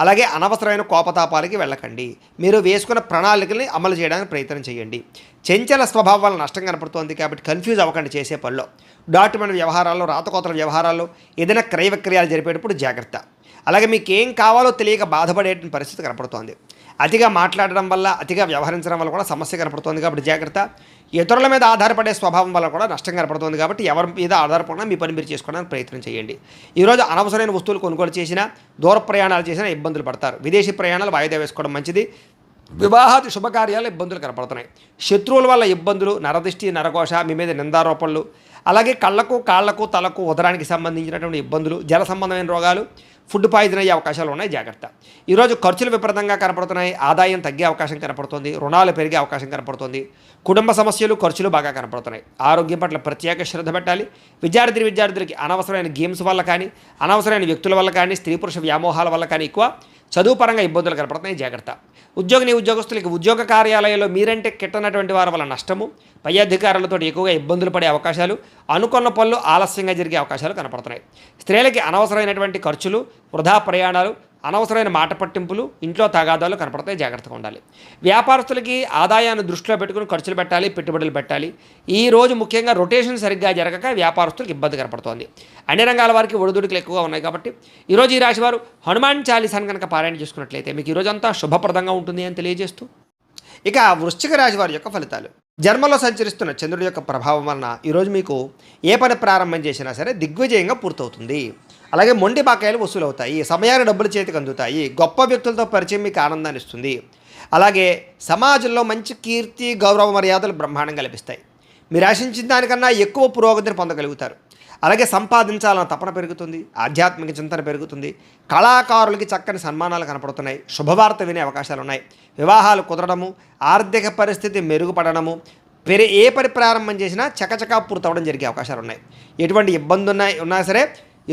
అలాగే అనవసరమైన కోపతాపాలకి వెళ్ళకండి. మీరు వేసుకున్న ప్రణాళికల్ని అమలు చేయడానికి ప్రయత్నం చేయండి. చెంచల స్వభావం వల్ల నష్టం కనపడుతోంది. కాబట్టి కన్ఫ్యూజ్ అవ్వకండి చేసే పనిలో. డాక్యుమెంట్ వ్యవహారాల్లో, రాతకోతల వ్యవహారాల్లో, ఏదైనా క్రయ విక్రయాలు జరిపేటప్పుడు జాగ్రత్త. అలాగే మీకు ఏం కావాలో తెలియక బాధపడే పరిస్థితి కనపడుతోంది. అతిగా మాట్లాడడం వల్ల, అతిగా వ్యవహరించడం వల్ల కూడా సమస్య కనపడుతోంది. కాబట్టి జాగ్రత్త. ఇతరుల మీద ఆధారపడే స్వభావం వల్ల కూడా నష్టం కనపడుతుంది. కాబట్టి ఎవరి మీద ఆధారపడినా మీ పని మీరు చేసుకోవడానికి ప్రయత్నం చేయండి. ఈరోజు అనవసరమైన వస్తువులు కొనుగోలు చేసినా, దూర ప్రయాణాలు చేసినా ఇబ్బందులు పడతారు. విదేశీ ప్రయాణాలు వాయిదా వేసుకోవడం మంచిది. వివాహాది శుభకార్యాలు ఇబ్బందులు కనపడుతున్నాయి. శత్రువుల వల్ల ఇబ్బందులు, నరదిష్టి, నరఘోష, మీ మీద నిందారోపణలు, అలాగే కళ్ళకు, కాళ్లకు, తలకు, ఉదరానికి సంబంధించినటువంటి ఇబ్బందులు, జల సంబంధమైన రోగాలు, ఫుడ్ పాయిజన్ అయ్యే అవకాశాలు ఉన్నాయి. జాగ్రత్త. ఈరోజు ఖర్చులు విపరీతంగా కనపడుతున్నాయి. ఆదాయం తగ్గే అవకాశం కనపడుతుంది. రుణాలు పెరిగే అవకాశం కనపడుతుంది. కుటుంబ సమస్యలు, ఖర్చులు బాగా కనపడుతున్నాయి. ఆరోగ్యం పట్ల ప్రత్యేక శ్రద్ధ పెట్టాలి. విద్యార్థులకి అనవసరమైన గేమ్స్ వల్ల కానీ, అనవసరమైన వ్యక్తుల వల్ల కానీ, స్త్రీ పురుష వ్యామోహాల వల్ల కానీ ఎక్కువ చదువు పరంగా ఇబ్బందులు కనపడుతున్నాయి. జాగ్రత్త. ఉద్యోగస్తులకి ఉద్యోగ కార్యాలయంలో మీరంటే కిట్టనటువంటి వారి వల్ల నష్టము, పై అధికారులతో ఎక్కువగా ఇబ్బందులు పడే అవకాశాలు, అనుకున్న పనులు ఆలస్యంగా జరిగే అవకాశాలు కనపడుతున్నాయి. స్త్రీలకి అనవసరమైనటువంటి ఖర్చులు, వృధా ప్రయాణాలు, అనవసరమైన మాట పట్టింపులు, ఇంట్లో తగాదాలు కనపడతాయి. జాగ్రత్తగా ఉండాలి. వ్యాపారస్తులకి ఆదాయాన్ని దృష్టిలో పెట్టుకుని ఖర్చులు పెట్టాలి, పెట్టుబడులు పెట్టాలి. ఈ రోజు ముఖ్యంగా రొటేషన్ సరిగ్గా జరగక వ్యాపారస్తులకు ఇబ్బంది కనపడుతోంది. అన్ని రంగాల వారికి ఒడిదుడుకులు ఎక్కువగా ఉన్నాయి. కాబట్టి ఈరోజు ఈ రాశి వారు హనుమాన్ చాలీసాను కనుక పారాయణ చేసుకున్నట్లయితే మీకు ఈరోజంతా శుభప్రదంగా ఉంటుంది అని తెలియజేస్తూ, ఇక వృశ్చిక రాశి వారి యొక్క ఫలితాలు. జన్మలో సంచరిస్తున్న చంద్రుడి యొక్క ప్రభావం వలన ఈరోజు మీకు ఏ పని ప్రారంభం చేసినా సరే దిగ్విజయంగా పూర్తవుతుంది. అలాగే మొండి బాకాయలు వసూలు అవుతాయి. సమయానికి డబ్బులు చేతికి అందుతాయి. గొప్ప వ్యక్తులతో పరిచయం మీకు ఆనందాన్ని ఇస్తుంది. అలాగే సమాజంలో మంచి కీర్తి, గౌరవ మర్యాదలు బ్రహ్మాండంగా లభిస్తాయి. మీరు ఆశించిన దానికన్నా ఎక్కువ పురోగతిని పొందగలుగుతారు. అలాగే సంపాదించాలన్న తపన పెరుగుతుంది. ఆధ్యాత్మిక చింతన పెరుగుతుంది. కళాకారులకి చక్కని సన్మానాలు కనపడుతున్నాయి. శుభవార్త వినే అవకాశాలు ఉన్నాయి. వివాహాలు కుదరడము, ఆర్థిక పరిస్థితి మెరుగుపడడము, ఏ పని ప్రారంభం చేసినా చకచకా పూర్తవడం జరిగే అవకాశాలు ఉన్నాయి. ఎటువంటి ఇబ్బంది ఉన్నా సరే,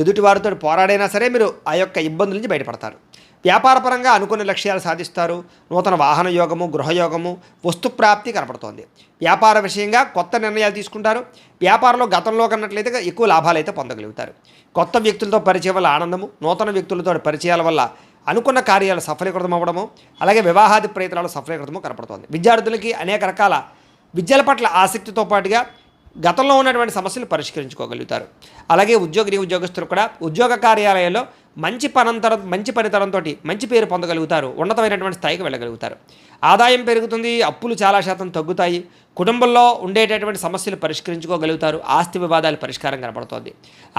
ఎదుటివారితో పోరాడైనా సరే మీరు ఆ యొక్క ఇబ్బందుల నుంచి బయటపడతారు. వ్యాపారపరంగా అనుకునే లక్ష్యాలు సాధిస్తారు. నూతన వాహన యోగము, గృహయోగము, వస్తుప్రాప్తి కనపడుతోంది. వ్యాపార విషయంగా కొత్త నిర్ణయాలు తీసుకుంటారు. వ్యాపారంలో గతంలో కన్నట్లయితే ఎక్కువ లాభాలు అయితే పొందగలుగుతారు. కొత్త వ్యక్తులతో పరిచయం వల్ల ఆనందము, నూతన వ్యక్తులతో పరిచయాల వల్ల అనుకున్న కార్యాలు సఫలీకృతం అవ్వడము, అలాగే వివాహాది ప్రయత్నాలు సఫలీకృతము కనపడుతోంది. విద్యార్థులకి అనేక రకాల విద్యల పట్ల ఆసక్తితో పాటుగా గతంలో ఉన్నటువంటి సమస్యలు పరిష్కరించుకోగలుగుతారు. అలాగే ఉద్యోగస్తులు కూడా ఉద్యోగ కార్యాలయాల్లో మంచి పనితనంతో మంచి పేరు పొందగలుగుతారు. ఉన్నతమైనటువంటి స్థాయికి వెళ్ళగలుగుతారు. ఆదాయం పెరుగుతుంది. అప్పులు చాలా శాతం తగ్గుతాయి. కుటుంబంలో ఉండేటటువంటి సమస్యలు పరిష్కరించుకోగలుగుతారు. ఆస్తి వివాదాలు పరిష్కారం కనపడుతోంది.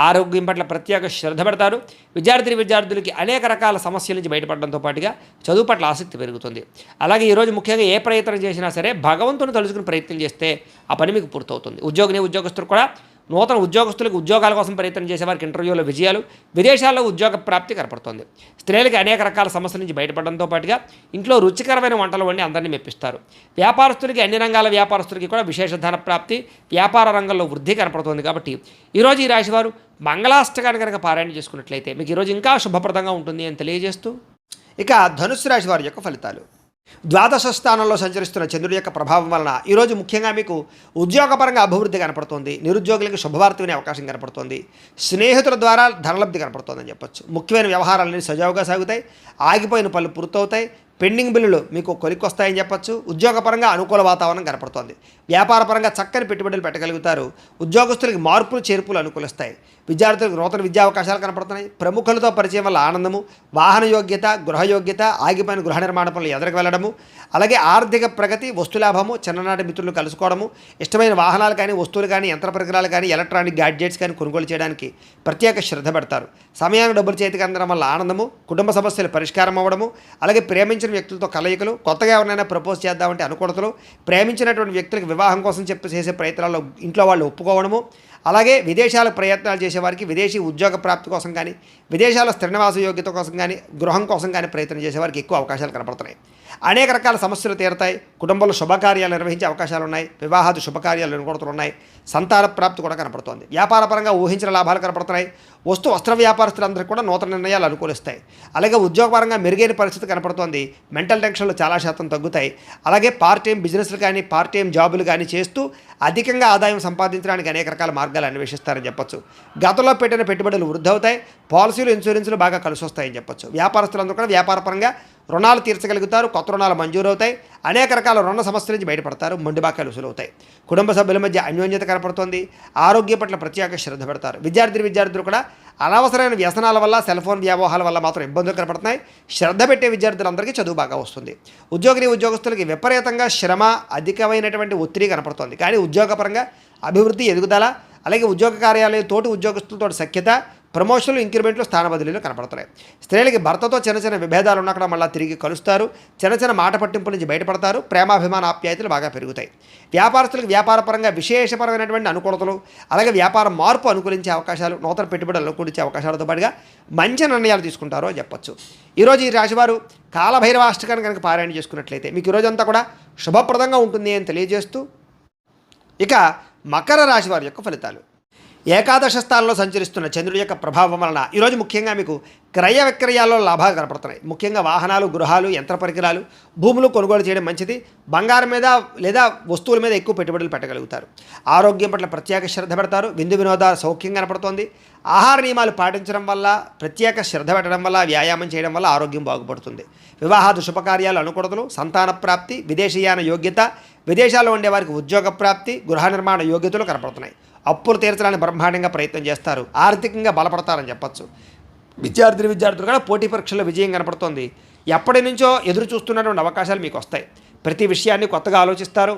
ఆరోగ్యం పట్ల ప్రత్యేక శ్రద్ధ పెడతారు. విద్యార్థులకి అనేక రకాల సమస్యల నుంచి బయటపడడంతో పాటుగా చదువు పట్ల ఆసక్తి పెరుగుతుంది. అలాగే ఈరోజు ముఖ్యంగా ఏ ప్రయత్నం చేసినా సరే భగవంతుని తలుచుకుని ప్రయత్నం చేస్తే ఆ పని మీకు పూర్తవుతుంది. ఉద్యోగస్తులు కూడా నూతన ఉద్యోగస్తులకు ఉద్యోగాల కోసం ప్రయత్నం చేసేవారికి ఇంటర్వ్యూలో విజయాలు, విదేశాల్లో ఉద్యోగ ప్రాప్తి కనపడుతోంది. స్త్రీలకి అనేక రకాల సమస్యల నుంచి బయటపడడంతో పాటుగా ఇంట్లో రుచికరమైన వంటలు వండి అందరినీ మెప్పిస్తారు. వ్యాపారస్తులకి అన్ని రంగాల వ్యాపారస్తులకి కూడా విశేష ధన ప్రాప్తి, వ్యాపార రంగంలో వృద్ధి కనపడుతోంది. కాబట్టి ఈరోజు ఈ రాశివారు మంగళాష్టకాన్ని కనుక పారాయణ చేసుకున్నట్లయితే మీకు ఈరోజు ఇంకా శుభప్రదంగా ఉంటుంది అని తెలియజేస్తూ, ఇక ధనుస్సు రాశి వారి యొక్క ఫలితాలు. ద్వాదశ స్థానంలో సంచరిస్తున్న చంద్రుడి యొక్క ప్రభావం వలన ఈరోజు ముఖ్యంగా మీకు ఉద్యోగపరంగా అభివృద్ధి కనపడుతుంది. నిరుద్యోగులకు శుభవార్త వినే అవకాశం కనపడుతుంది. స్నేహితుల ద్వారా ధనలబ్ధి కనపడుతుందని చెప్పొచ్చు. ముఖ్యమైన వ్యవహారాలన్నీ సజావుగా సాగుతాయి. ఆగిపోయిన పనులు పూర్తవుతాయి. పెండింగ్ బిల్లులు మీకు కొలిక్కొస్తాయని చెప్పొచ్చు. ఉద్యోగపరంగా అనుకూల వాతావరణం కనపడుతోంది. వ్యాపారపరంగా చక్కని పెట్టుబడులు పెట్టగలుగుతారు. ఉద్యోగస్తులకి మార్పులు చేర్పులు అనుకూలిస్తాయి. విద్యార్థులకు నూతన విద్యా అవకాశాలు కనపడుతున్నాయి. ప్రముఖులతో పరిచయం వల్ల ఆనందము, వాహన యోగ్యత, గృహయోగ్యత, ఆగిపోయిన గృహ నిర్మాణ పనులు ఎదురుకు వెళ్ళడము, అలాగే ఆర్థిక ప్రగతి, వస్తులాభము, చిన్ననాటి మిత్రులు కలుసుకోవడము, ఇష్టమైన వాహనాలు కానీ, వస్తువులు కానీ, యంత్ర పరికరాలు కానీ, ఎలక్ట్రానిక్ గ్యాడ్జెట్స్ కానీ కొనుగోలు చేయడానికి ప్రత్యేక శ్రద్ధ పెడతారు. సమయానికి డబ్బులు చేతికి అందడం వల్ల ఆనందము, కుటుంబ సమస్యలు పరిష్కారం అవ్వడము, అలాగే ప్రేమించిన వ్యక్తులతో కలయికలు, కొత్తగా ఎవరైనా ప్రపోజ్ చేద్దామంటే అనుకూలతలు, ప్రేమించినటువంటి వ్యక్తులకు వివాహం కోసం చేసే ప్రయత్నాల్లో ఇంట్లో వాళ్ళు ఒప్పుకోవడము, అలాగే విదేశాల ప్రయత్నాలు చేసేవారికి విదేశీ ఉద్యోగ ప్రాప్తి కోసం కానీ, విదేశాల స్థిర నివాస యోగ్యత కోసం కానీ, గృహం కోసం కానీ ప్రయత్నం చేసేవారికి ఎక్కువ అవకాశాలు కనపడుతున్నాయి. అనేక రకాల సమస్యలు తీరతాయి. కుటుంబంలో శుభకార్యాలు నిర్వహించే అవకాశాలు ఉన్నాయి. వివాహాది శుభకార్యాలు అనుకూలతలు ఉన్నాయి. సంతాన ప్రాప్తి కూడా కనపడుతోంది. వ్యాపారపరంగా ఊహించిన లాభాలు కనపడుతున్నాయి. వస్త్ర వ్యాపారస్తులందరికీ కూడా నూతన నిర్ణయాలు అనుకూలిస్తాయి. అలాగే ఉద్యోగపరంగా మెరుగైన పరిస్థితి కనపడుతోంది. మెంటల్ టెన్షన్లు చాలా శాతం తగ్గుతాయి. అలాగే పార్ట్ టైం బిజినెస్లు కానీ, పార్ట్ టైం జాబులు కానీ చేస్తూ అధికంగా ఆదాయం సంపాదించడానికి అనేక రకాల మార్గాలు అన్వేషిస్తారని చెప్పొచ్చు. గతంలో పెట్టిన పెట్టుబడులు వృద్ధి అవుతాయి. పాలసీలు, ఇన్సూరెన్సులు బాగా కలిసి వస్తాయని చెప్పొచ్చు. వ్యాపారస్తులందరూ కూడా వ్యాపారపరంగా రుణాలు తీర్చగలుగుతారు. కొత్త రుణాలు మంజూరవుతాయి. అనేక రకాల రుణ సమస్యల నుంచి బయటపడతారు. మొండి బాకాలు వసూలవుతాయి. కుటుంబ సభ్యుల మధ్య అన్యోన్యత కనపడుతోంది. ఆరోగ్యం పట్ల ప్రత్యేక శ్రద్ధ పెడతారు. విద్యార్థులు కూడా అనవసరమైన వ్యసనాల వల్ల, సెల్ ఫోన్ వ్యామోహాల వల్ల మాత్రం ఇబ్బందులు కనపడుతున్నాయి. శ్రద్ధ పెట్టే విద్యార్థులందరికీ చదువు బాగా వస్తుంది. ఉద్యోగస్తులకి విపరీతంగా శ్రమ, అధికమైనటువంటి ఒత్తిడి కనపడుతోంది. కానీ ఉద్యోగపరంగా అభివృద్ధి, ఎదుగుదల, అలాగే ఉద్యోగ కార్యాలయం తోటి ఉద్యోగస్తులతో సఖ్యత, ప్రమోషన్లు, ఇంక్రిమెంట్లు, స్థాన బదిలీలు కనపడుతున్నాయి. స్త్రీలకి భర్తతో చిన్న విభేదాలు ఉన్నక్కడ మళ్ళీ తిరిగి కలుస్తారు. చిన్న మాట పట్టింపుల నుంచి బయటపడతారు. ప్రేమాభిమాన ఆప్యాయతలు బాగా పెరుగుతాయి. వ్యాపారస్తులకు వ్యాపారపరంగా విశేషపరమైనటువంటి అనుకూలతలు, అలాగే వ్యాపార మార్పు అనుకూలించే అవకాశాలు, నూతన పెట్టుబడులు అనుకూలించే అవకాశాలతో పాటుగా మంచి నిర్ణయాలు తీసుకుంటారో అని చెప్పొచ్చు. ఈరోజు ఈ రాశివారు కాలభైరవాష్టకాన్ని కనుక పారాయణ చేసుకున్నట్లయితే మీకు ఈరోజంతా కూడా శుభప్రదంగా ఉంటుంది అని తెలియజేస్తూ, ఇక మకర రాశి వారి యొక్క ఫలితాలు. ఏకాదశ స్థానంలో సంచరిస్తున్న చంద్రుడి యొక్క ప్రభావం వలన ఈరోజు ముఖ్యంగా మీకు క్రయ విక్రయాల్లో లాభాలు కనపడుతున్నాయి. ముఖ్యంగా వాహనాలు, గృహాలు, యంత్ర పరికరాలు, భూములు కొనుగోలు చేయడం మంచిది. బంగారం మీద లేదా వస్తువుల మీద ఎక్కువ పెట్టుబడులు పెట్టగలుగుతారు. ఆరోగ్యం పట్ల ప్రత్యేక శ్రద్ధ పెడతారు. విందు వినోదాలు సౌఖ్యం కనపడుతోంది. ఆహార నియమాలు పాటించడం వల్ల, ప్రత్యేక శ్రద్ధ పెట్టడం వల్ల, వ్యాయామం చేయడం వల్ల ఆరోగ్యం బాగుపడుతుంది. వివాహాది శుభకార్యాలు అనుకూలతలు, సంతాన ప్రాప్తి, విదేశీయాన యోగ్యత, విదేశాల్లో ఉండేవారికి ఉద్యోగ ప్రాప్తి, గృహ నిర్మాణ యోగ్యతలు కనపడుతున్నాయి. అప్పులు తీర్చడానికి బ్రహ్మాండంగా ప్రయత్నం చేస్తారు. ఆర్థికంగా బలపడతారని చెప్పచ్చు. విద్యార్థులు కూడా పోటీ పరీక్షల్లో విజయం కనపడుతోంది. ఎప్పటి నుంచో ఎదురు చూస్తున్నటువంటి అవకాశాలు మీకు వస్తాయి. ప్రతి విషయాన్ని కొత్తగా ఆలోచిస్తారు.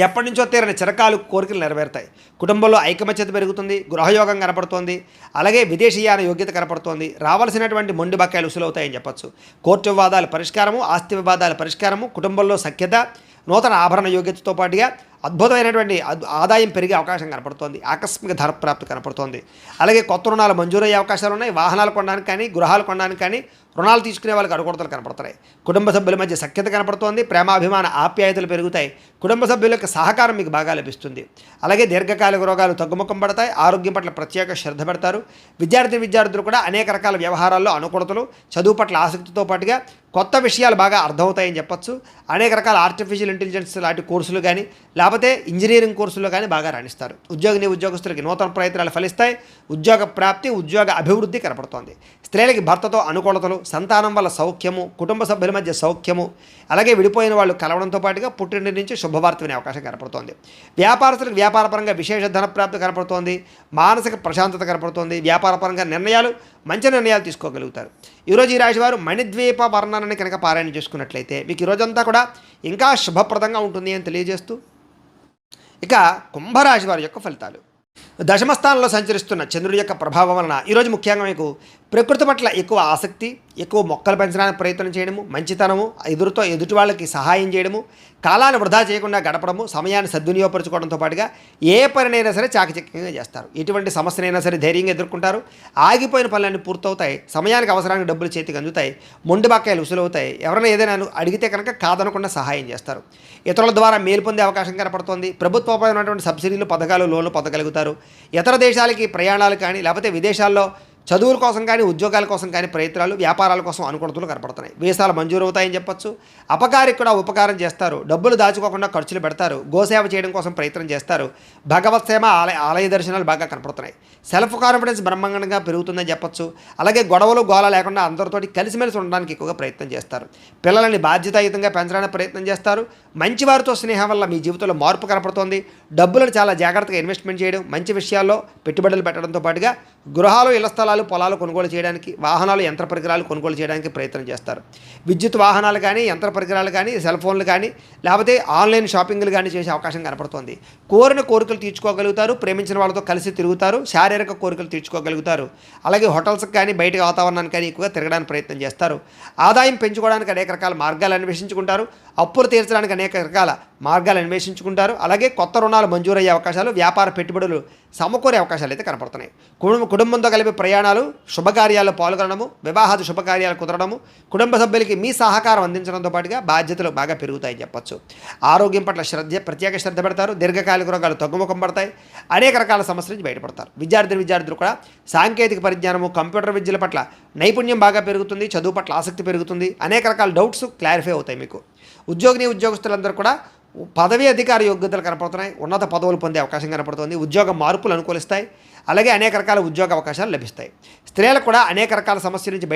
ఎప్పటి నుంచో తీరని చిరకాలు కోరికలు నెరవేరుతాయి. కుటుంబంలో ఐకమత్యత పెరుగుతుంది. గృహయోగం కనపడుతోంది. అలాగే విదేశీయాన యోగ్యత కనపడుతోంది. రావాల్సినటువంటి మొండి బకాయిలు ఉసులవుతాయని చెప్పచ్చు. కోర్టు వివాదాల పరిష్కారము, ఆస్తి వివాదాల పరిష్కారము, కుటుంబంలో సఖ్యత, నూతన ఆభరణ యోగ్యతతో పాటుగా అద్భుతమైనటువంటి ఆదాయం పెరిగే అవకాశం కనపడుతోంది. ఆకస్మిక ధనప్రాప్తి కనపడుతోంది. అలాగే కొత్త రుణాలు మంజూరయ్యే అవకాశాలు ఉన్నాయి. వాహనాలు కొనడానికి కానీ, గృహాలు కొనడానికి కానీ, రుణాలు తీసుకునే వాళ్ళకి అనుకూలతలు కనపడుతున్నాయి. కుటుంబ సభ్యుల మధ్య సఖ్యత కనపడుతోంది. ప్రేమాభిమాన ఆప్యాయతలు పెరుగుతాయి. కుటుంబ సభ్యుల యొక్క సహకారం మీకు బాగా లభిస్తుంది. అలాగే దీర్ఘకాలిక రోగాలు తగ్గుముఖం పడతాయి. ఆరోగ్యం పట్ల ప్రత్యేక శ్రద్ధ పెడతారు. విద్యార్థులు కూడా అనేక రకాల వ్యవహారాల్లో అనుకూలతలు, చదువు పట్ల ఆసక్తితో పాటుగా కొత్త విషయాలు బాగా అర్థమవుతాయని చెప్పచ్చు. అనేక రకాల ఆర్టిఫిషియల్ ఇంటెలిజెన్స్ లాంటి కోర్సులు కానీ, లేకపోతే ఇంజనీరింగ్ కోర్సులు కానీ బాగా రాణిస్తారు. ఉద్యోగస్తులకి నూతన ప్రయత్నాలు ఫలిస్తాయి. ఉద్యోగ ప్రాప్తి, ఉద్యోగ అభివృద్ధి కనపడుతోంది. స్త్రీలకి భర్తతో అనుకూలతలు, సంతానం వల్ల సౌఖ్యము, కుటుంబ సభ్యుల మధ్య సౌఖ్యము, అలాగే విడిపోయిన వాళ్ళు కలవడంతో పాటుగా పుట్టింటి నుంచి శుభవార్త వినే అవకాశం కనపడుతోంది. వ్యాపారస్తులకు వ్యాపారపరంగా విశేష ధనప్రాప్తి కనపడుతోంది. మానసిక ప్రశాంతత కనపడుతోంది. వ్యాపారపరంగా మంచి నిర్ణయాలు తీసుకోగలుగుతారు. ఈరోజు ఈ రాశివారు మణిద్వీప వర్ణనని కనుక పారాయణ చేసుకున్నట్లయితే మీకు ఈరోజంతా కూడా ఇంకా శుభప్రదంగా ఉంటుంది అని తెలియజేస్తూ, ఇక కుంభరాశి వారి యొక్క ఫలితాలు. దశమస్థానంలో సంచరిస్తున్న చంద్రుడి యొక్క ప్రభావం వలన ఈరోజు ముఖ్యంగా మీకు ప్రకృతి పట్ల ఎక్కువ ఆసక్తి, ఎక్కువ మొక్కలు పెంచడానికి ప్రయత్నం చేయడము, మంచితనము, ఎదుటి వాళ్ళకి సహాయం చేయడము, కాలాన్ని వృధా చేయకుండా గడపడము, సమయాన్ని సద్వినియోగపరచుకోవడంతో పాటుగా ఏ పనినైనా సరే చాకచక్యంగా చేస్తారు. ఎటువంటి సమస్యనైనా సరే ధైర్యంగా ఎదుర్కొంటారు. ఆగిపోయిన పనులన్నీ పూర్తవుతాయి. సమయానికి అవసరానికి డబ్బులు చేతికి అందుతాయి. మొండి బకాయిలు ఉసులవుతాయి. ఎవరైనా ఏదైనా అడిగితే కనుక కాదనకుండా సహాయం చేస్తారు. ఇతరుల ద్వారా మేలు పొందే అవకాశం కనపడుతోంది. ప్రభుత్వపరమైనటువంటి సబ్సిడీలు, పథకాలు, లోన్లు పొందగలుగుతారు. ఇతర దేశాలకి ప్రయాణాలు కానీ, లేకపోతే విదేశాల్లో చదువుల కోసం కానీ, ఉద్యోగాల కోసం కానీ ప్రయత్నాలు, వ్యాపారాల కోసం అనుకూలతలు కనపడుతున్నాయి. వీసాలు మంజూరు అవుతాయని చెప్పొచ్చు. అపకారికి కూడా ఉపకారం చేస్తారు. డబ్బులు దాచుకోకుండా ఖర్చులు పెడతారు. గోసేవ చేయడం కోసం ప్రయత్నం చేస్తారు. భగవత్ సేవ, ఆలయ దర్శనాలు బాగా కనపడుతున్నాయి. సెల్ఫ్ కాన్ఫిడెన్స్ బ్రహ్మాండంగా పెరుగుతుందని చెప్పొచ్చు. అలాగే గొడవలు, గోల లేకుండా అందరితోటి కలిసిమెలిసి ఉండడానికి ఎక్కువగా ప్రయత్నం చేస్తారు. పిల్లలని బాధ్యతాయుతంగా పెంచడానికి ప్రయత్నం చేస్తారు. మంచివారితో స్నేహం వల్ల మీ జీవితంలో మార్పు కనపడుతోంది. డబ్బులను చాలా జాగ్రత్తగా ఇన్వెస్ట్మెంట్ చేయడం, మంచి విషయాల్లో పెట్టుబడులు పెట్టడంతో పాటుగా గృహాలు, ఇళ్ల స్థలాలు స్థలాలు పొలాలు కొనుగోలు చేయడానికి, వాహనాలు యంత్ర పరికరాలు కొనుగోలు చేయడానికి ప్రయత్నం చేస్తారు. విద్యుత్ వాహనాలు కానీ, యంత్ర పరికరాలు కానీ, సెల్ ఫోన్లు కానీ, లేకపోతే ఆన్లైన్ షాపింగ్లు కానీ చేసే అవకాశం కనపడుతోంది. కోరిన కోరికలు తీర్చుకోగలుగుతారు, ప్రేమించిన వాళ్ళతో కలిసి తిరుగుతారు, శారీరక కోరికలు తీర్చుకోగలుగుతారు. అలాగే హోటల్స్కి కానీ, బయట వాతావరణానికి కానీ ఎక్కువగా తిరగడానికి ప్రయత్నం చేస్తారు. ఆదాయం పెంచుకోవడానికి అనేక రకాల మార్గాలు అన్వేషించుకుంటారు. అప్పులు తీర్చడానికి అనేక రకాల మార్గాలు అన్వేషించుకుంటారు. అలాగే కొత్త రుణాలు మంజూరయ్యే అవకాశాలు, వ్యాపార పెట్టుబడులు సమకూరే అవకాశాలు అయితే కనపడుతున్నాయి. కుటుంబంతో కలిపి ప్రయాణాలు, శుభకార్యాల్లో పాల్గొనడము, వివాహాది శుభకార్యాలు కుదరడము, కుటుంబ సభ్యులకి మీ సహకారం అందించడంతో పాటుగా బాధ్యతలు బాగా పెరుగుతాయని చెప్పొచ్చు. ఆరోగ్యం పట్ల ప్రత్యేక శ్రద్ధ పెడతారు. దీర్ఘకాలిక రోగాలు తగ్గుముఖం పడతాయి. అనేక రకాల సమస్యల నుంచి బయటపడతారు. విద్యార్థులు కూడా సాంకేతిక పరిజ్ఞానము, కంప్యూటర్ విద్యల పట్ల నైపుణ్యం బాగా పెరుగుతుంది. చదువు పట్ల ఆసక్తి పెరుగుతుంది. అనేక రకాల డౌట్స్ క్లారిఫై అవుతాయి మీకు. ఉద్యోగస్తులందరూ కూడా పదవి అధికార యోగ్యతలు కనపడుతున్నాయి. ఉన్నత పదవులు పొందే అవకాశం కనపడుతుంది. ఉద్యోగ మార్పులు అనుకూలిస్తాయి. అలాగే అనేక రకాల ఉద్యోగ అవకాశాలు లభిస్తాయి. స్త్రీలకు కూడా అనేక రకాల సమస్యల నుంచి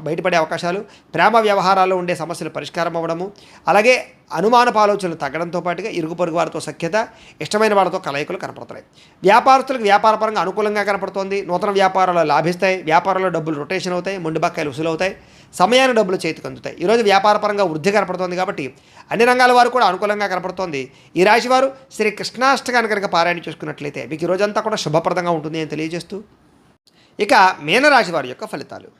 బయటపడే అవకాశాలు, ప్రేమ వ్యవహారాల్లో ఉండే సమస్యలు పరిష్కారం అవ్వడము, అలాగే అనుమానపు ఆలోచనలు తగ్గడంతో పాటుగా ఇరుగు పొరుగు వారితో సఖ్యత, ఇష్టమైన వారితో కలయికలు కనపడుతున్నాయి. వ్యాపారస్తులకు వ్యాపారపరంగా అనుకూలంగా కనపడుతోంది. నూతన వ్యాపారాలు లాభిస్తాయి. వ్యాపారంలో డబ్బులు రొటేషన్ అవుతాయి. మొండి బకాయిలు వసూలవుతాయి. సమయాన్ని డబ్బులు చేతికి అందుతాయి. ఈరోజు వ్యాపారపరంగా వృద్ధి కనపడుతోంది కాబట్టి అన్ని రంగాల వారు కూడా అనుకూలంగా కనపడుతోంది. ఈ రాశివారు శ్రీ కృష్ణాష్టకాన్ని కనుక పారాయణ చేసుకున్నట్లయితే మీకు ఈ రోజంతా కూడా శుభప్రదంగా ఉంటుంది అని తెలియజేస్తూ, ఇక మీనరాశి వారి యొక్క ఫలితాలు.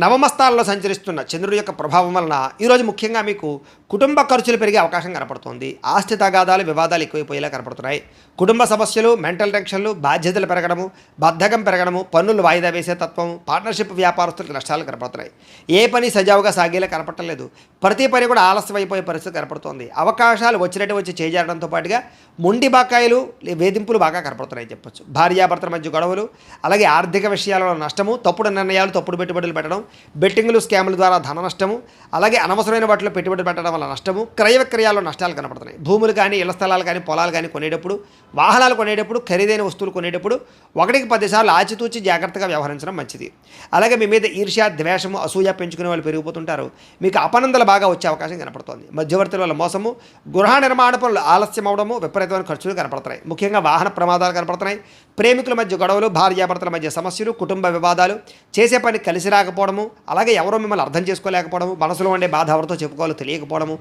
నవమస్థానంలో సంచరిస్తున్న చంద్రుడి యొక్క ప్రభావం వలన ఈరోజు ముఖ్యంగా మీకు కుటుంబ ఖర్చులు పెరిగే అవకాశం కనపడుతుంది. ఆస్తి తగాదాలు, వివాదాలు ఎక్కువైపోయేలా కనపడుతున్నాయి. కుటుంబ సమస్యలు, మెంటల్ టెన్షన్లు, బాధ్యతలు పెరగడము, బద్ధకం పెరగడము, పన్నులు వాయిదా వేసే తత్వం, పార్ట్నర్షిప్ వ్యాపారస్తులకు నష్టాలు కనపడుతున్నాయి. ఏ పని సజావుగా సాగేలా కనపడలేదు. ప్రతి పని కూడా ఆలస్యం అయిపోయే పరిస్థితి కనపడుతోంది. అవకాశాలు వచ్చినట్టు వచ్చి చేజారడంతో పాటుగా మొండి బకాయిలు, వేధింపులు బాగా కనపడుతున్నాయని చెప్పొచ్చు. భార్యాభర్తల మధ్య గొడవలు, అలాగే ఆర్థిక విషయాలలో నష్టము, తప్పుడు నిర్ణయాలు, తప్పుడు పెట్టుబడులు పెట్టడం, బెట్టింగ్లు, స్కాముల ద్వారా ధన నష్టము, అలాగే అనవసరమైన వాటిలో పెట్టుబడి పెట్టడం వల్ల నష్టము, క్రయ విక్రయాల్లో నష్టాలు కనపడుతున్నాయి. భూములు కానీ, ఇళ్ల స్థలాలు కానీ, పొలాలు కానీ కొనేటప్పుడు, వాహనాలు కొనేటప్పుడు, ఖరీదైన వస్తువులు కొనేటప్పుడు 1కి 10 సార్లు ఆచితూచి జాగ్రత్తగా వ్యవహరించడం మంచిది. అలాగే మీ మీద ఈర్ష్య, ద్వేషము, అసూయ పెంచుకునే వాళ్ళు పెరిగిపోతుంటారు. మీకు అపనందలు బాగా వచ్చే అవకాశం కనపడుతోంది. మధ్యవర్తుల వల్ల మోసము, గృహ నిర్మాణ పనులు ఆలస్యం అవడము, విపరీతమైన ఖర్చులు కనపడుతున్నాయి. ముఖ్యంగా వాహన ప్రమాదాలు కనపడుతున్నాయి. ప్రేమికుల మధ్య గొడవలు, భార్యాభర్తల మధ్య సమస్యలు, కుటుంబ వివాదాలు, చేసే పని కలిసి రాకపోవడము, అలాగే ఎవరో మిమ్మల్ని అర్థం చేసుకోలేకపోవడము, మనసులో ఉండే బాధ ఎవరితో చెప్పుకోవాలో తెలియకపోవడము,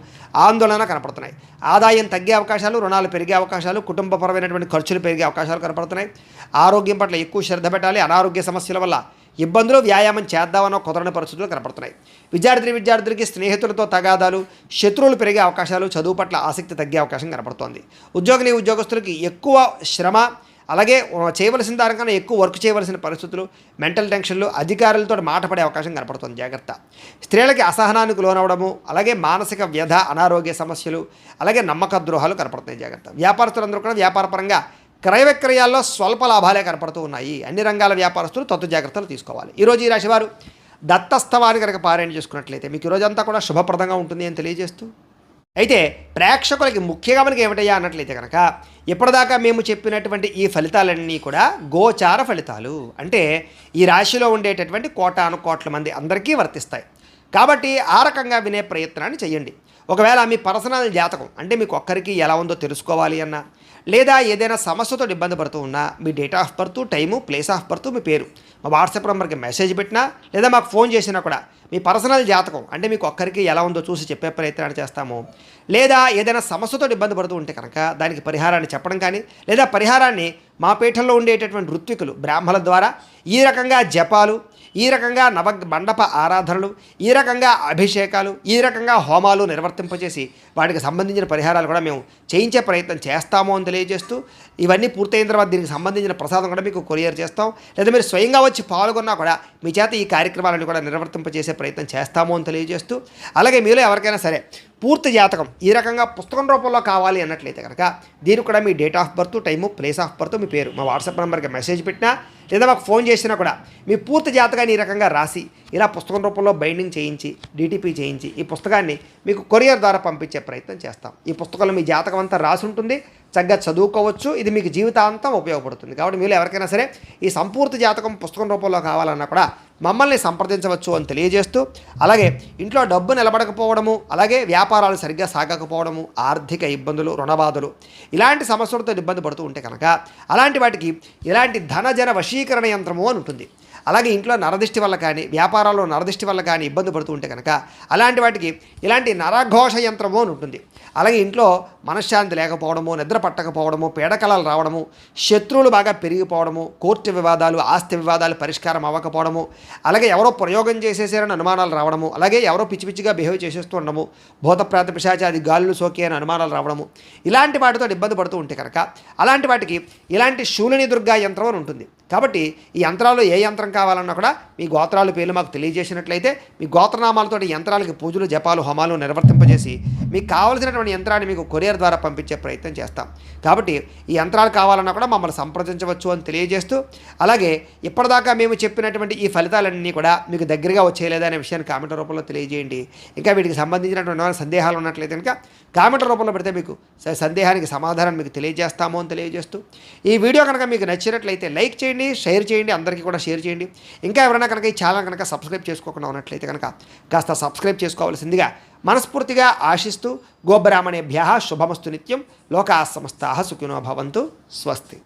ఆందోళన కనపడుతున్నాయి. ఆదాయం తగ్గే అవకాశాలు, రుణాలు పెరిగే అవకాశాలు, కుటుంబపరమైనటువంటి ఖర్చులు పెరిగే అవకాశాలు కనపడుతున్నాయి. ఆరోగ్యం పట్ల ఎక్కువ శ్రద్ధ పెట్టాలి. అనారోగ్య సమస్యల వల్ల ఇబ్బందులు, వ్యాయామం చేద్దామన్న కుదరని పరిస్థితులు కనపడుతున్నాయి. విద్యార్థులకి స్నేహితులతో తగాదాలు, శత్రువులు పెరిగే అవకాశాలు, చదువు పట్ల ఆసక్తి తగ్గే అవకాశం కనపడుతోంది. ఉద్యోగస్తులకి ఎక్కువ శ్రమ, అలాగే చేయవలసిన దానికన్నా ఎక్కువ వర్క్ చేయవలసిన పరిస్థితులు, మెంటల్ టెన్షన్లు, అధికారులతో మాట పడే అవకాశం కనపడుతుంది. జాగ్రత్త. స్త్రీలకి అసహనానికి లోనవడము, అలాగే మానసిక వ్యధ, అనారోగ్య సమస్యలు, అలాగే నమ్మక ద్రోహాలు కనపడుతున్నాయి. జాగ్రత్త. వ్యాపారస్తులందరూ కూడా వ్యాపారపరంగా క్రయ విక్రయాల్లో స్వల్ప లాభాలే కనపడుతూ ఉన్నాయి. అన్ని రంగాల వ్యాపారస్తులు తత్తు జాగ్రత్తలు తీసుకోవాలి. ఈరోజు ఈ రాశివారు దత్తస్తవాన్ని కనుక పారాయణ చేసుకున్నట్లయితే మీకు ఈరోజంతా కూడా శుభప్రదంగా ఉంటుంది అని తెలియజేస్తూ, అయితే ప్రేక్షకులకి ముఖ్యంగా మనకి ఏమిటయ్యా అన్నట్లయితే కనుక ఇప్పటిదాకా మేము చెప్పినటువంటి ఈ ఫలితాలన్నీ కూడా గోచార ఫలితాలు. అంటే ఈ రాశిలో ఉండేటటువంటి కోటాను కోట్ల మంది అందరికీ వర్తిస్తాయి. కాబట్టి ఆ రకంగా వినే ప్రయత్నాన్ని చేయండి. ఒకవేళ మీ పర్సనల్ జాతకం అంటే మీకు ఒక్కరికి ఎలా ఉందో తెలుసుకోవాలి అన్నా, లేదా ఏదైనా సమస్యతో ఇబ్బంది పడుతూ ఉన్నా మీ date of birth, time, place of birth, మీ పేరు మా వాట్సాప్ నెంబర్కి మెసేజ్ పెట్టినా లేదా మాకు ఫోన్ చేసినా కూడా మీ పర్సనల్ జాతకం అంటే మీకు ఒక్కరికి ఎలా ఉందో చూసి చెప్పే ప్రయత్నాన్ని చేస్తాము. లేదా ఏదైనా సమస్యతో ఇబ్బంది పడుతూ ఉంటే కనుక దానికి పరిహారాన్ని చెప్పడం కానీ, లేదా పరిహారాన్ని మా పీఠంలో ఉండేటటువంటి ఋత్వికులు, బ్రాహ్మణుల ద్వారా ఈ రకంగా జపాలు, ఈ రకంగా మండప ఆరాధనలు, ఈ రకంగా అభిషేకాలు, ఈ రకంగా హోమాలు నిర్వర్తింపజేసి వాటికి సంబంధించిన పరిహారాలు కూడా మేము చేయించే ప్రయత్నం చేస్తాము అని తెలియజేస్తూ, ఇవన్నీ పూర్తయిన తర్వాత దీనికి సంబంధించిన ప్రసాదం కూడా మీకు కొరియర్ చేస్తాం. లేదా మీరు స్వయంగా వచ్చి పాల్గొన్నా కూడా మీ చేత ఈ కార్యక్రమాలను కూడా నిర్వర్తింపజేసే ప్రయత్నం చేస్తాము అని తెలియజేస్తూ, అలాగే మీలో ఎవరికైనా సరే పూర్తి జాతకం ఈ రకంగా పుస్తకం రూపంలో కావాలి అన్నట్లయితే కనుక దీనికి కూడా మీ date of birth, time, place of birth, మీ పేరు మా వాట్సాప్ నెంబర్కి మెసేజ్ పెట్టినా లేదా మాకు ఫోన్ చేసినా కూడా మీ పూర్తి జాతకాన్ని ఈ రకంగా రాసి ఇలా పుస్తకం రూపంలో బైండింగ్ చేయించి, డిటిపి చేయించి ఈ పుస్తకాన్ని మీకు కొరియర్ ద్వారా పంపించే ప్రయత్నం చేస్తాం. ఈ పుస్తకంలో మీ జాతకం అంతా రాసి ఉంటుంది. చక్కగా చదువుకోవచ్చు. ఇది మీకు జీవితాంతం ఉపయోగపడుతుంది. కాబట్టి మీరు ఎవరికైనా సరే ఈ సంపూర్తి జాతకం పుస్తకం రూపంలో కావాలన్నా కూడా మమ్మల్ని సంప్రదించవచ్చు అని తెలియజేస్తూ, అలాగే ఇంట్లో డబ్బు నిలబడకపోవడము, అలాగే వ్యాపారాలు సరిగ్గా సాగకపోవడము, ఆర్థిక ఇబ్బందులు, రుణబాధలు ఇలాంటి సమస్యలతో ఇబ్బంది పడుతూ ఉంటే కనుక అలాంటి వాటికి ఇలాంటి ధనజన వశీకరణ యంత్రము అని ఉంటుంది. అలాగే ఇంట్లో నరదిష్టి వల్ల కానీ వ్యాపారాల్లో నరదిష్టి వల్ల కానీ ఇబ్బంది పడుతూ ఉంటే కనుక అలాంటి వాటికి ఇలాంటి నరఘోష యంత్రము అని ఉంటుంది. అలాగే ఇంట్లో మనశ్శాంతి లేకపోవడము, నిద్ర పట్టకపోవడము, పీడకలాలు రావడము, శత్రువులు బాగా పెరిగిపోవడము, కోర్టు వివాదాలు, ఆస్తి వివాదాలు పరిష్కారం అవ్వకపోవడము, అలాగే ఎవరో ప్రయోగం చేసేసారని అనుమానాలు రావడము, అలాగే ఎవరో పిచ్చి పిచ్చిగా బిహేవ్ చేసేస్తూ ఉండడము, భూతప్రాత పిశాచాది గాలులు సోకి అని అనుమానాలు రావడము, ఇలాంటి వాటితో ఇబ్బంది పడుతూ ఉంటే కనుక అలాంటి వాటికి ఇలాంటి శూలిని దుర్గా యంత్రం అని ఉంటుంది. కాబట్టి ఈ యంత్రాల్లో ఏ యంత్రం కావాలన్నా కూడా మీ గోత్రాల పేర్లు మాకు తెలియజేసినట్లయితే మీ గోత్రనామాలతో యంత్రాలకి పూజలు, జపాలు, హోమాలు నిర్వర్తింపజేసి మీకు కావలసినటువంటి యంత్రాన్ని మీకు కొరియర్ ద్వారా పంపించే ప్రయత్నం చేస్తాం. కాబట్టి ఈ యంత్రాలు కావాలన్నా కూడా మమ్మల్ని సంప్రదించవచ్చు అని తెలియజేస్తూ, అలాగే ఇప్పటిదాకా మేము చెప్పినటువంటి ఈ ఫలితాలన్నీ కూడా మీకు దగ్గరగా వచ్చేయలేదా అనే విషయాన్ని కామెంట్ రూపంలో తెలియజేయండి. ఇంకా వీటికి సంబంధించినటువంటి సందేహాలు ఉన్నట్లయితే కనుక కామెంట్ రూపంలో పెడితే మీకు సందేహానికి సమాధానం మీకు తెలియజేస్తాము అని తెలియజేస్తూ, ఈ వీడియో కనుక మీకు నచ్చినట్లయితే లైక్ చేయండి, షేర్ చేయండి, అందరికీ కూడా షేర్ చేయండి. ఇంకా ఎవరైనా కనుక ఈ ఛానల్ కనుక సబ్స్క్రైబ్ చేసుకోకుండా ఉన్నట్లయితే కనుక కాస్త సబ్స్క్రైబ్ చేసుకోవాల్సిందిగా మనస్ఫూర్తిగా ఆశిస్తూ, గోబ్రాహ్మణేభ్యः శుభమస్తు నిత్యం, లోకాः సమస్తాः సుఖినో భవంతు, స్వస్తి.